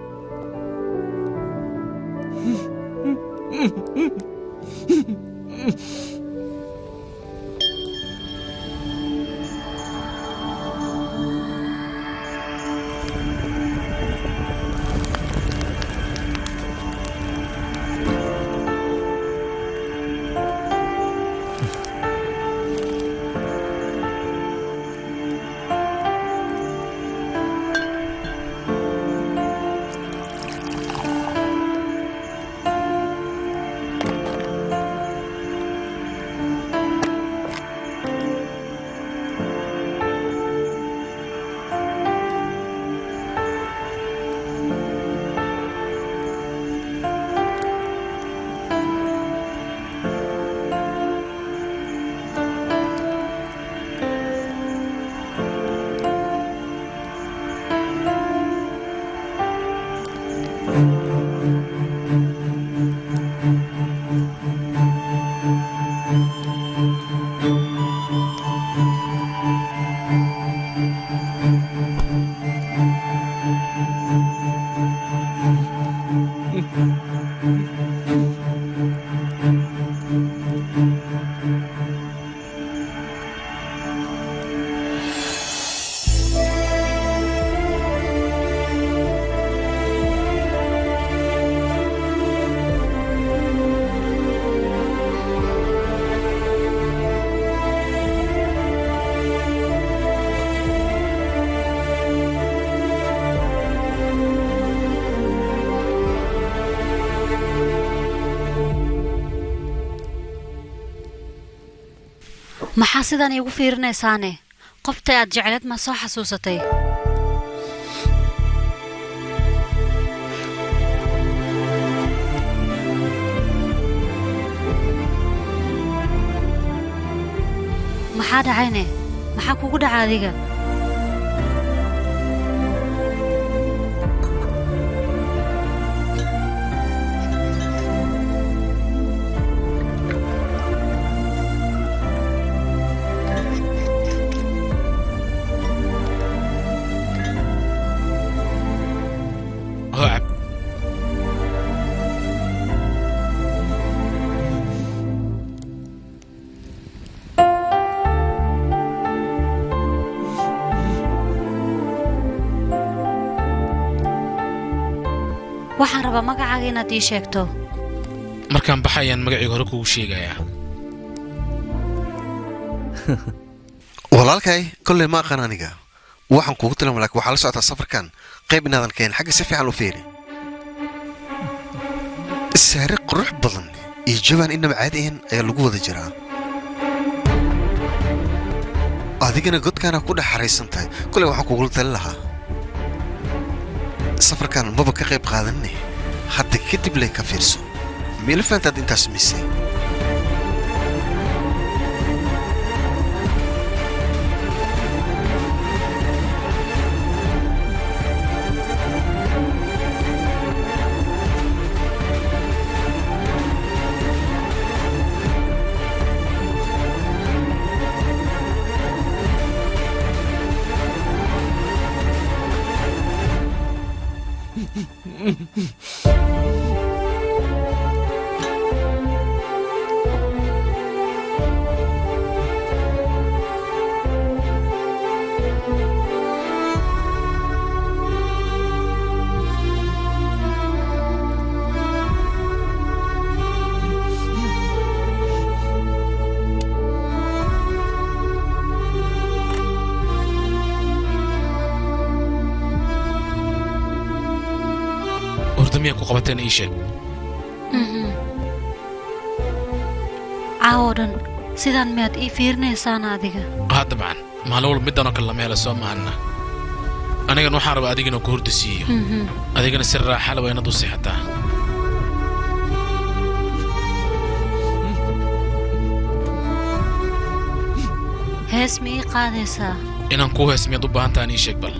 maxaa sidan iigu fiirinaysaane qofta aad jecleed ma soo xasuusatay maxaa dhacayne maxaa kugu dhaca adiga waxaan rabaa magacaaga inaad ii sheegto markaan baxayaan magacayga hore kugu sheegayaa walaalkay kolley ma aqaan aniga waxaan kugu tilmaamay laakiin waxaa la socotaa safarkan qayb inaadan keen xagga si fiican u fiiri saare qurux badan iyo jawaan inaba caadi ahayn ayaa lagu wada jiraa adigana godkaana ku dhex xaraysan tahay kolley waxaan kugula talin lahaa safarkan maba ka qayb qaadanne hadda kadib lay ka fiirso meelo faantaad intaas misay ku qabateen ii sheeg caawoodhan sidaan miyaad ii fiirinaysaan adiga dabcan maalin walba middanoo kale lama hela soo mahanna anigana waxaan rabaa adigana ku hurda siiyo adigana si raaxala waa inaad u seexataa hees ma ii qaadaysaa inaan kuu hees miyaad u baahantahan ii sheeg bal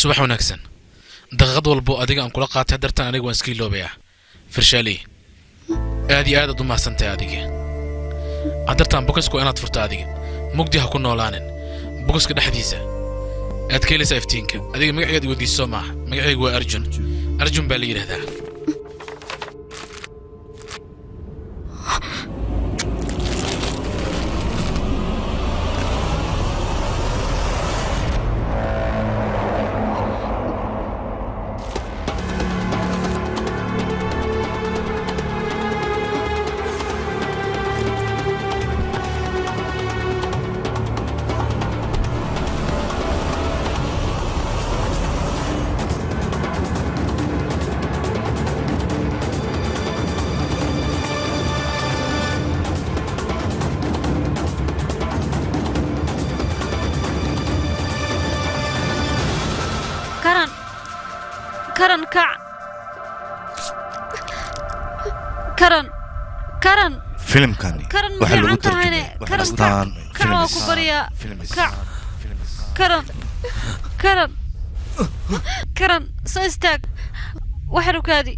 subax wanaagsan daqiiqad walbo adiga aan kula qaatay dartan aniga waan iska iloobayaa firshaali aad iyo aad u mahadsantahay adiga adartan bokasku inaad furto adiga mugdi ha ku noolaanin bokaska dhexdiisa aad ka helaysaa iftiinka adiga magaceeda weydiiso maaha magacaygu waa arjun baa la yidhaahdaa karan kac karan filimkani karan waxaa lagu fiican tahayne karan astaan kac waa ku baryaa kac karan soo istaag waxrukaadi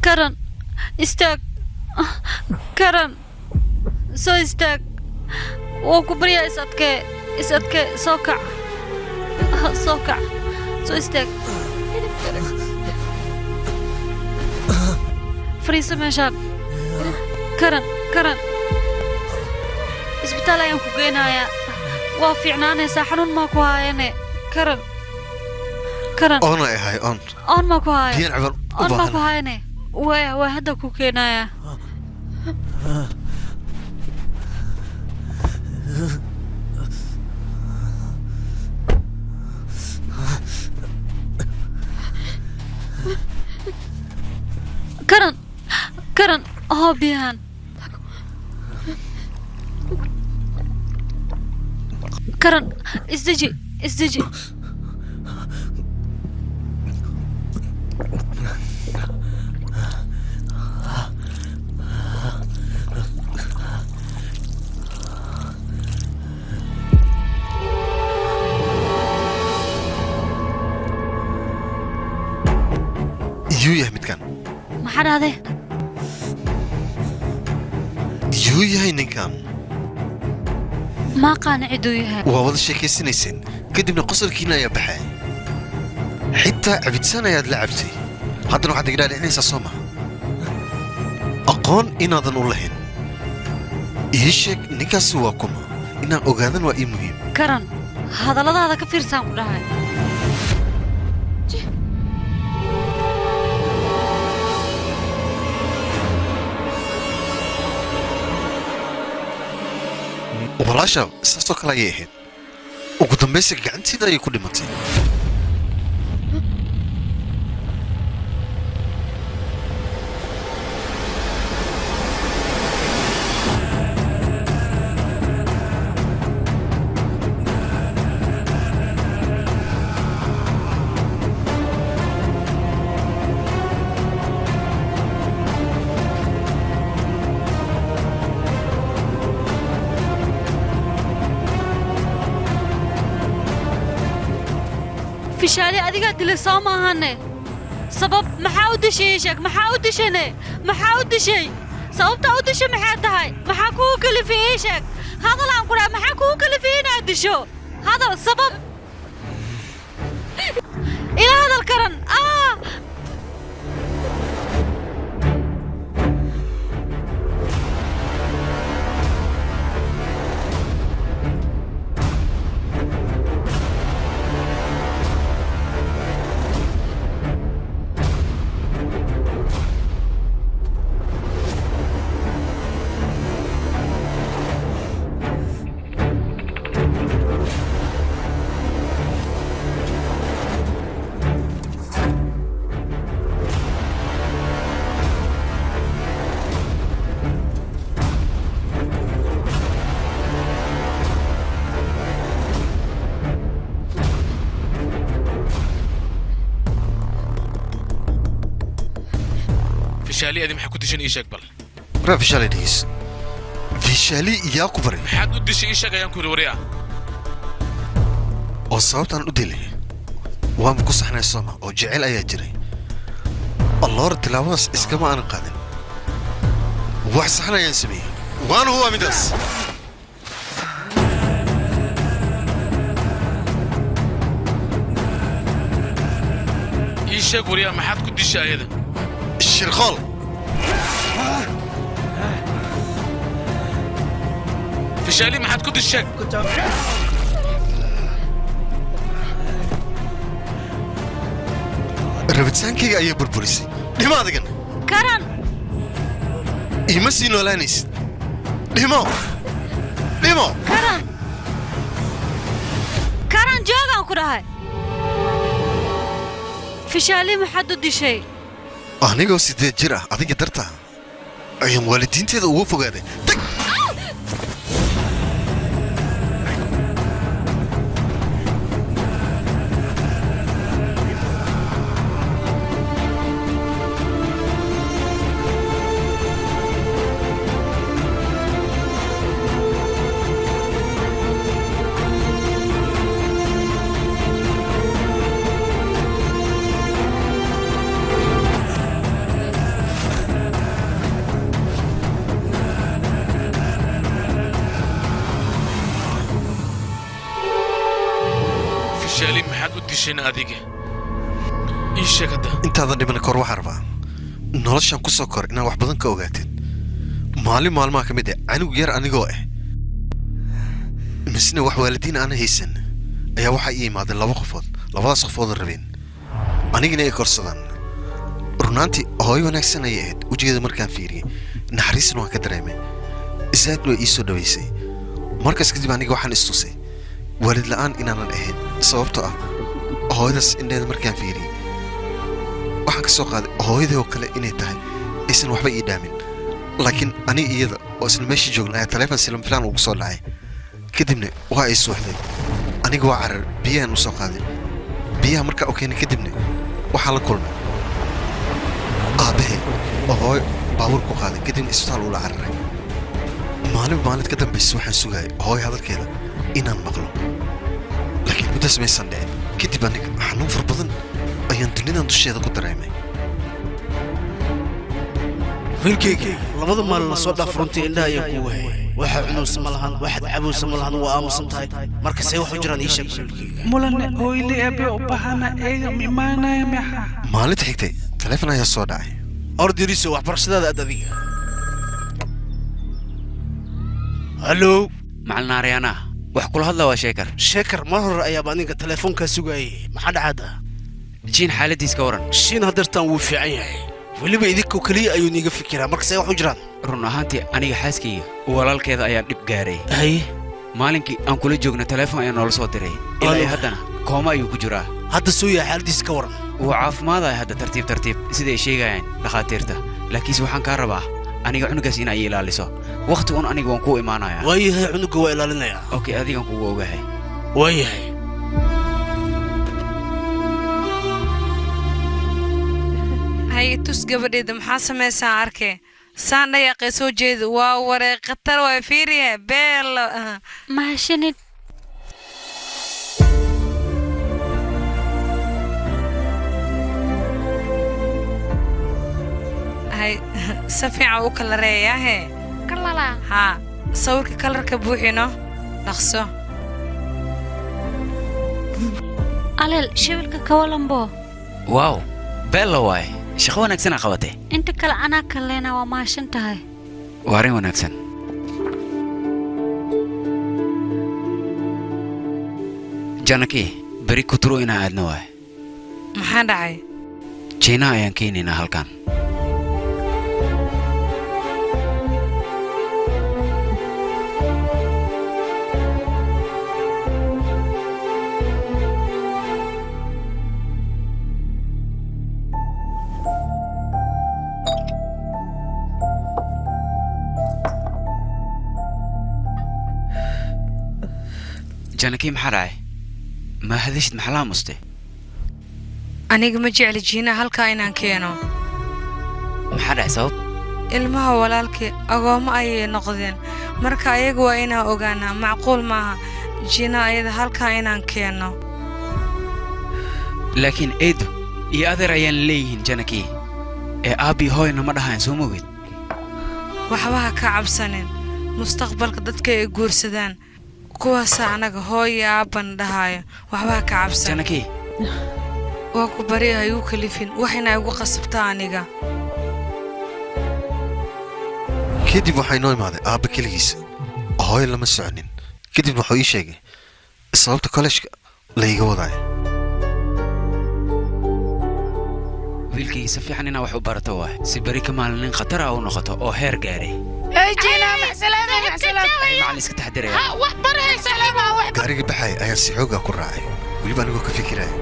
karan istaag karan soo istaag waa ku baryaa is adkee soo kac soo istaag fariiso meeshaan karan isbitaal ayaan ku geynayaa waa fiicnaanaysaa xanuun maa ku haayane karan oona ahay oon maa ku haaya biyan caban oon maa ku haayane waa hadda ku keenayaa karan biyahan karan isdeji yuu yahay midkan maxaa dhahday yuu yahay ninkan maa qaaniciduu yahay waa wada sheekaysanayseen kadibna qosolkiina ayaa baxay xitaa cabidsaan ayaad la cabtay haddana waxaad iga dhaadhicinaysaa soo maha aqoon inaadan u lahayn ii sheeg ninkaasi waa kuma inaan ogaadan waa ii muhiim karan hadalladaada ka fiirsaan ku dhahay walaasha saasoo kale ayay ahayd ugu dambaysa gacanteeda ayay ku dhimatay fishaali adigaa dilay soo maahane sabab maxaa u dishay sheeg maxaa u dishay sababtaa u dishay maxay tahay maxaa kugu kalifiyey sheeg hadal aan ku dhahay maxaa kugu kalifiyey inaad disho hadal sabab ila hadal karan فيشالي أدي محكو دشين إيشك بل برا فيشالي ديس فيشالي يا كبري حد ودش إيشك أيام كوري وريا وصوت عن أدلي وهم قصة إحنا السما وجعل أي جري الله رد تلاوس إسكما أنا قادم وحصحنا ينسمي وأنا هو مدرس إيشك وريا ما حد كدش أيده الشرخال فيشالي ما حد كدش شك rabitaankayga ayaa burburisay dhimo adigan karan ima sii noolaanaysid dhimo karan joogaan ku dhahay fishaali maxaad u dishay anigoo 8 jir ah adiga dartaa ayaan waalidiinteeda ugu fogaaday intaadan dhiman kor waxaan rabaa noloshaan ku soo kor inaan wax badan ka ogaatid maalin maalmaha ka mid ah anigu yar anigoo ah misna wax waalidiin aan haysan ayaa waxaa ii imaadeen 2 qofood labadaas qofood rabeen anigina ay korsadaan runaantii hooyo wanaagsan ayay ahayd wejigeeda markaan fiiriyey naxariisna waan ka dareemay isaad way ii soo dhaweysay markaas kadib aniga waxaan istusay waalid la'aan inaanan ahayn sababtoo ah hooyadaas indheeda markaan fiiriyey waxaan ka soo qaaday hooyadii oo kale inay tahay aysan waxba ii dhaamin laakiin aniga iyada oo isla meeshii joogna ayaa taleefon silam filaan ugu soo dhacay kadibna waa ay suuxday aniga waa carar biyahan u soo qaaday biyaha markaa u keenay kadibna waxaa la kulmay aabbahe oo hooyo baabuur ku qaaday kadibna isbitaal ula cararay maalin ka dambaysa waxaan sugayay hooyo hadalkeeda inaan maqlo laakiin muddaas maysan dhicin kadib aniga xanuun far badan ayaan dunidan dusheeda ku dareemay wiilkayga 2 maalin la soo dhaaf runtii indhaha ayaan kugu hayay waxa cunaysa ma lahan waxaad cabaysa ma lahan waa aamusan tahay marka say wax u jiraan ii sheeg wiilkayga mulane ooyle ebe u bahana eega mimaanaya meexa maalinta xigtay taleefon ayaa soo dhacay ordiriso waxbarashadaada aad adiga hallo macalin Ariana wax kula hadla waa sheekar mar hore ayaaba aniga taleefonka sugayay maxaa dhacada jiin xaaladiis ka waran shiin hadartan wuu fiican yahay weliba idinku kaliya ayuu niga fikiraa marka say wax u jiraan run ahaantii aniga xaaskayga walaalkeeda ayaa dhib gaaray maalinkii aan kula joogna taleefon ayaa noola soo diray ilaa haddana kooma ayuu ku jiraa hadda soo yahay xaaladiis ka waran wuu caafimaadaya hadda tartiib siday sheegayaan dhakhaatiirta laakiinse waxaan kaa rabaa aniga cunugaas in ay ilaaliso waqti un aniga waan ku imaanayaa waayahay cunuga waa ilaalinaya okay adigan kugu ogahay waayahay hay tus gabadheeda maxaa samaysaa arkay saan dhayaqay soo jeeda waa waree khatar waa fiiriye beel mahashanid hay si fiican u kala reeyahe kalala haa sawirka kalarka buuxino dhaqso aleel shibilka kawalambo wow bella waay shaqo wanaagsan qabatay inta kale anaa kaleena waa maashan tahay waa arrin wanaagsan janaki bari ku turo inaa aadna waay maxaa dhacay China ayaan keenaynaa halkan janaki maxaa dhacay ma hadashid maxaa la muste aniga ma jecli jiina halkaa inaan keeno maxaa dhacay sabab ilmaha walaalkii agoomo ayay noqdeen marka ayaga waa inaan ogaanaa macquul maaha jiina ayada halkaa inaan keeno laakiin eedu iyo adeer ayaan leeyihiin janaki ee aabi hooyna ma dhahayn soo mogeed waxba ha ka cabsanin mustaqbalka dadka ay guursadaan kuwaasa anaga hooyo aabban dhahayo waxba ha ka cabsan janaki waa ku bari ay u kalifin waxayna igu qasabtaa aniga kadib waxay noo imaaday aabba keligiisa hooyo lama soconin kadib wuxuu ii sheegay sababta kollejka la iga wadaayo wiilkii si fiican inaa wax u barato waay si bari ka maalin khatar ah u noqoto oo heer gaaray macalin iska taxdiraya gaariga baxay ayaan si xoogaa ku raacay weliba anigoo ka fikiraya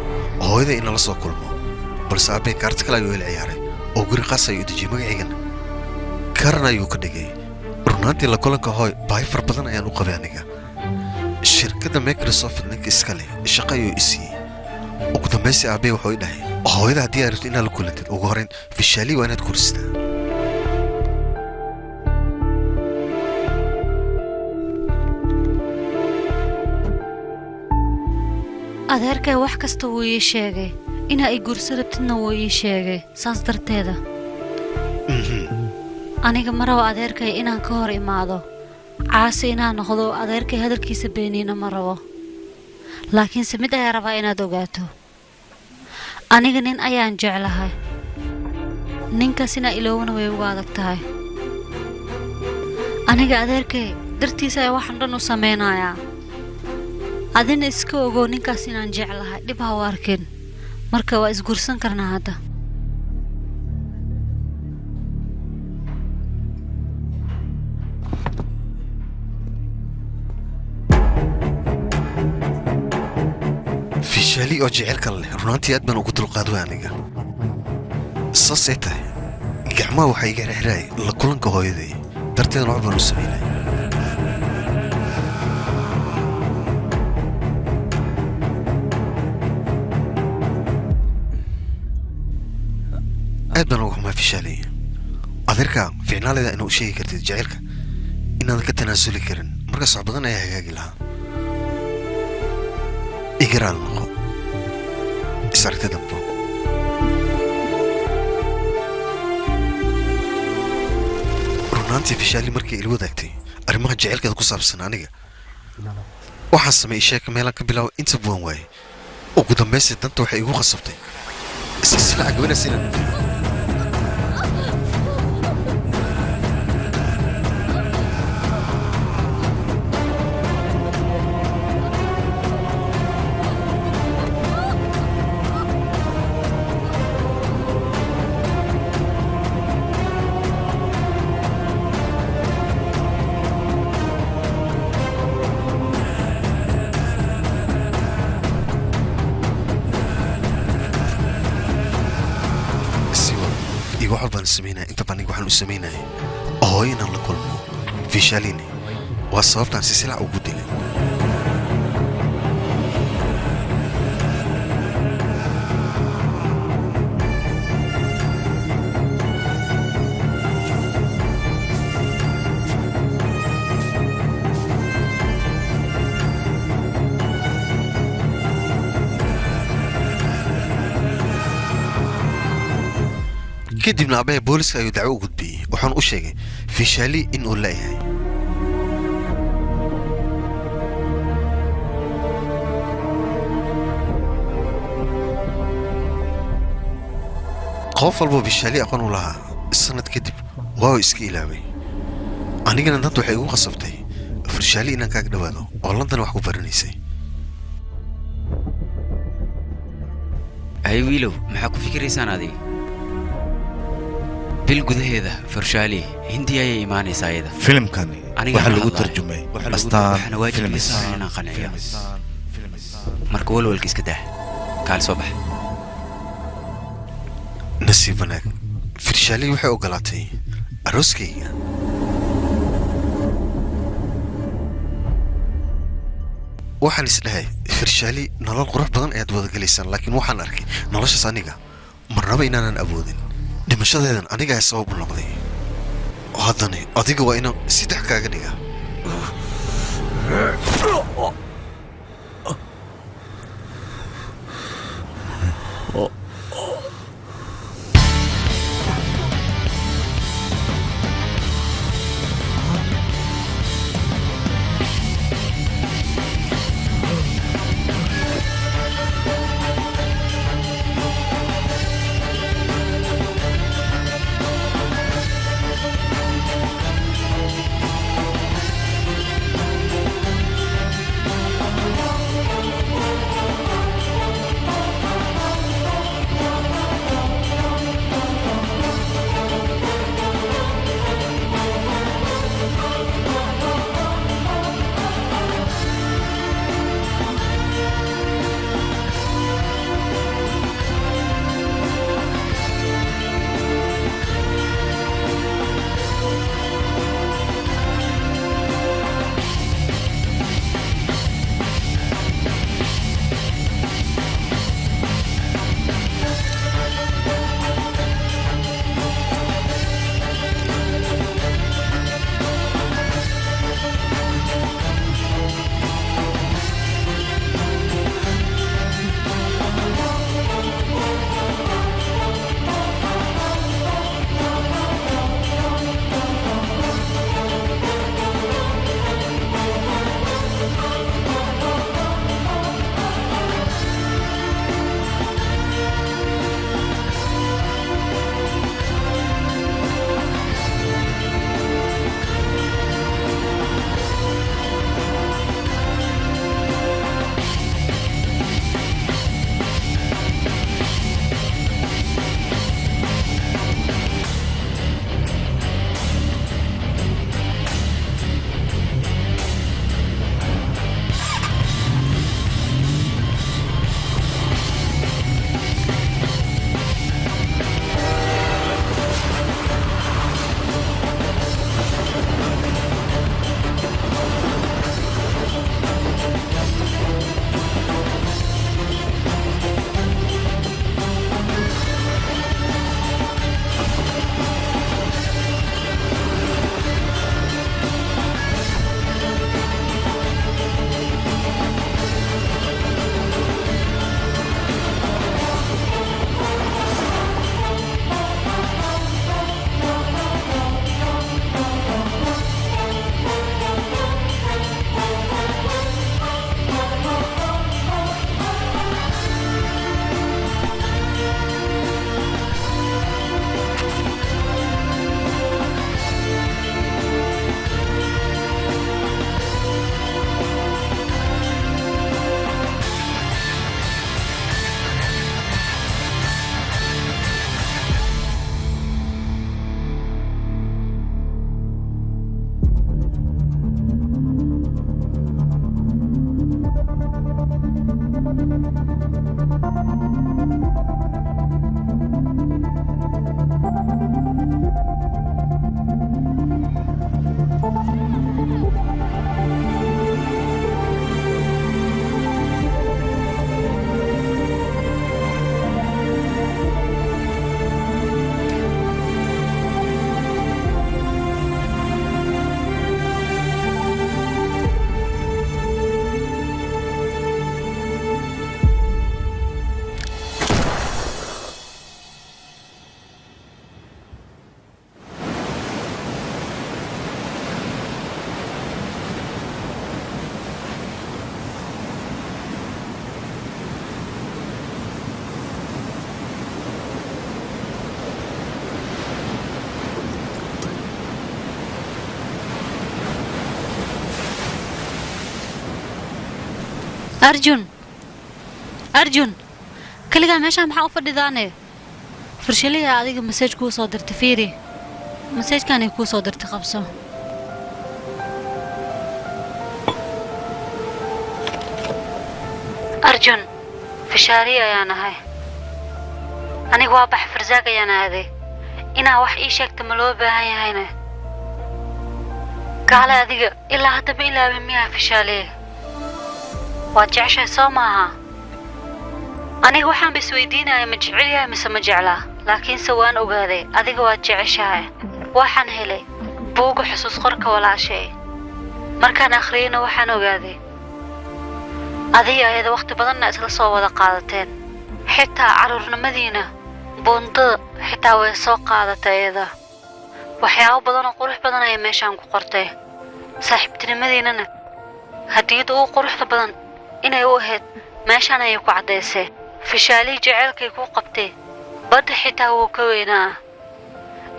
hooyada in lala soo kulmo balse aabbay kaarta kale ayuu ila ciyaaray oo guri qaas ayuu dejiyey magacaygan karan ayuu ka dhigay runaantii la kulanka hooy baahi far badan ayaan u qabay aniga shirkadda microsoft ninka iska leh shaqo ayuu i siiyey ugu dambaysi aabbe wuxuu i dhahay hooyada haddii aad rabto inaad la kulantid ugu horrayn fishaali waa inaad koristaa adeerkay wax kasta wuu ii sheegay inaa i guurso rabtidna wuu ii sheegay saas darteeda aniga ma rabo adeerkay inaan ka hor imaado caasi inaan noqdo adeerkay hadalkiisa beeniina ma rabo laakiinse mid ayaa rabaa inaad ogaato aniga nin ayaan jeclahay ninkaas inaa iloowna way uga adag tahay aniga adeerkay dartiisa ayaa waxaan dhan u samaynayaa adina iska ogow ninkaas inaan jeclahay dhib ha u arkin marka waa isguursan karnaa hadda fishaali oo jecelkan leh runaantii aad baan ugu dulqaaday aniga saasay tahay gacmaha waxaa iga xirxiraay la kulanka hooyaday darteedna wax baan u samaynay aad baan uga xumaa fishaali adeerka ficnaaleda inuu u sheegi kartid jecelka inaadan ka tanaasuli karin markaas wax badan ayaa hagaagi lahaa igaraal noqo isaragta dambo runaantii fishaali markay ila wadaagtay arrimaha jecelkeeda ku saabsan aniga waxaan sameeyey sheeka meelaan ka bilaabo inta buwan waaye ugu dambaysi danta waxay igu khasabtay silsilaca gabanaas inaan inta baniga waxaan u samaynayay hooyo inaan la kulmo fishaalini waa sababtaan silsilac ugu dilay kadibna aabbaha booliska ayuu dacwo u gudbiyey waxaan u sheegay fishaali in uu leeyahay qof walboo fishaali aqoon u lahaa sanad kadib waa iska ilaaway anigana dad waxay igu qasabtay fishaali inaan kaaga dhawaado oo london wax ku baranaysay hay wiilow maxaa ku fikiraysaan adiga bil gudaheeda farshaali hindi ayay imaanaysaa ayada filimkani waxaa lagu tarjumay astaan films marka walwalka iska daa kaal soo bax nasiib wanaag farshaali waxay ogolaatay arooskayga waxaan isdhahay farshaali nolol qurux badan ayaad wadagelaysaan laakiin waxaan arkay noloshaas aniga marnaba inaanan awoodin dhimashadeedan aniga ay sabab u noqday haddana adiga waa inaan saddex kaaga dhigaa أرجون كلها ماشي محا أفضل ذاني فرشلي هذه مساج كو صادر تفيري مساج كان يكون صادر تقبصه أرجون فشارية يا نهاي أنا واضح فرزاقة يا نهاي إنا وح إيشك تملوبة هاي هينا قال هذه إلا هتبي إلا بمية فشاليه واجعشة سوماها أنا waxaan bisweydiinaya ma jecelyahay mise ma jeclaa laakiin sawaan ogaaday adiga waad jeceshahay waxaan helay buuga xusuus qorka walaashay markaan akhriyayna waxaan ogaaday adiga ayada waqti badanna isla soo wada qaadateen xitaa caruurnimadiina buundada xitaa way soo qaadatay ayada waxyaabo badan oo qurux badan ay meeshaan ku qortay saaxiibtinimadiinana hadiyada ugu quruxda badan inay u ahayd meeshaan ayay ku caddaysay fishaalii jaceylkay ku qabtay badda xitaa wuu ka weynaa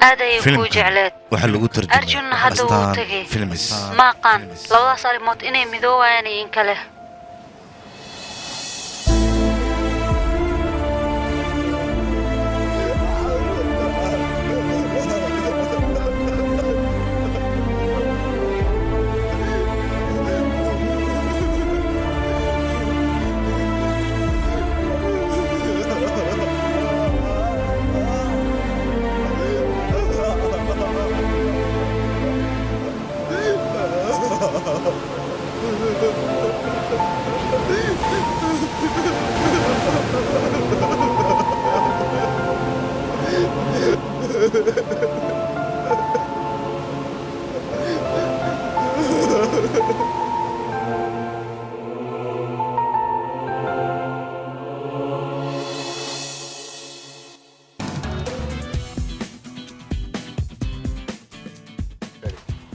aad ayay kuu jecleed waxaa lagu tarjumay arjunna hadda wuu tegay ma aqaan labadaas arrimood inay midoobayaan iyo in kale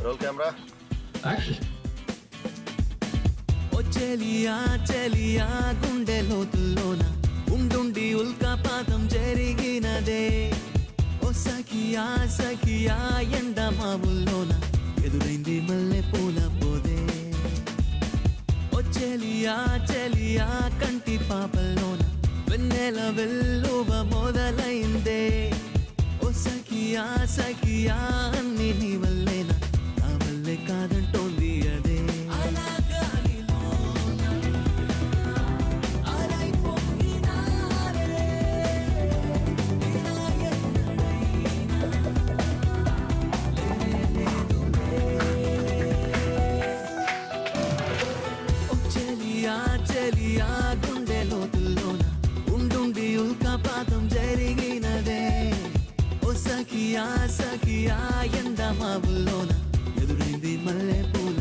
Roll camera. Action. చెలియా గుండె లోతుల్లోన ఉండుండి ఉల్కాపాతం జరిగినదే ఓ సఖియా ఎండ మావుల్లోన ఎదురైంది మల్లె పూల పోదే ఓ చెలియా కంటి పాపల్లోన వెన్నెల వెల్లువ మొదలైందే ఓ సఖియా అన్ని నీ వల్లేనా నా వల్లే కాదంటోంది అదే చెలియా గుండె లోతుల్లోన ఉండుండి ఉల్కాపాతం జరిగినదే ఓ సఖియా ఎండ మావుల్లోన ఎదురైంది మల్లె పూల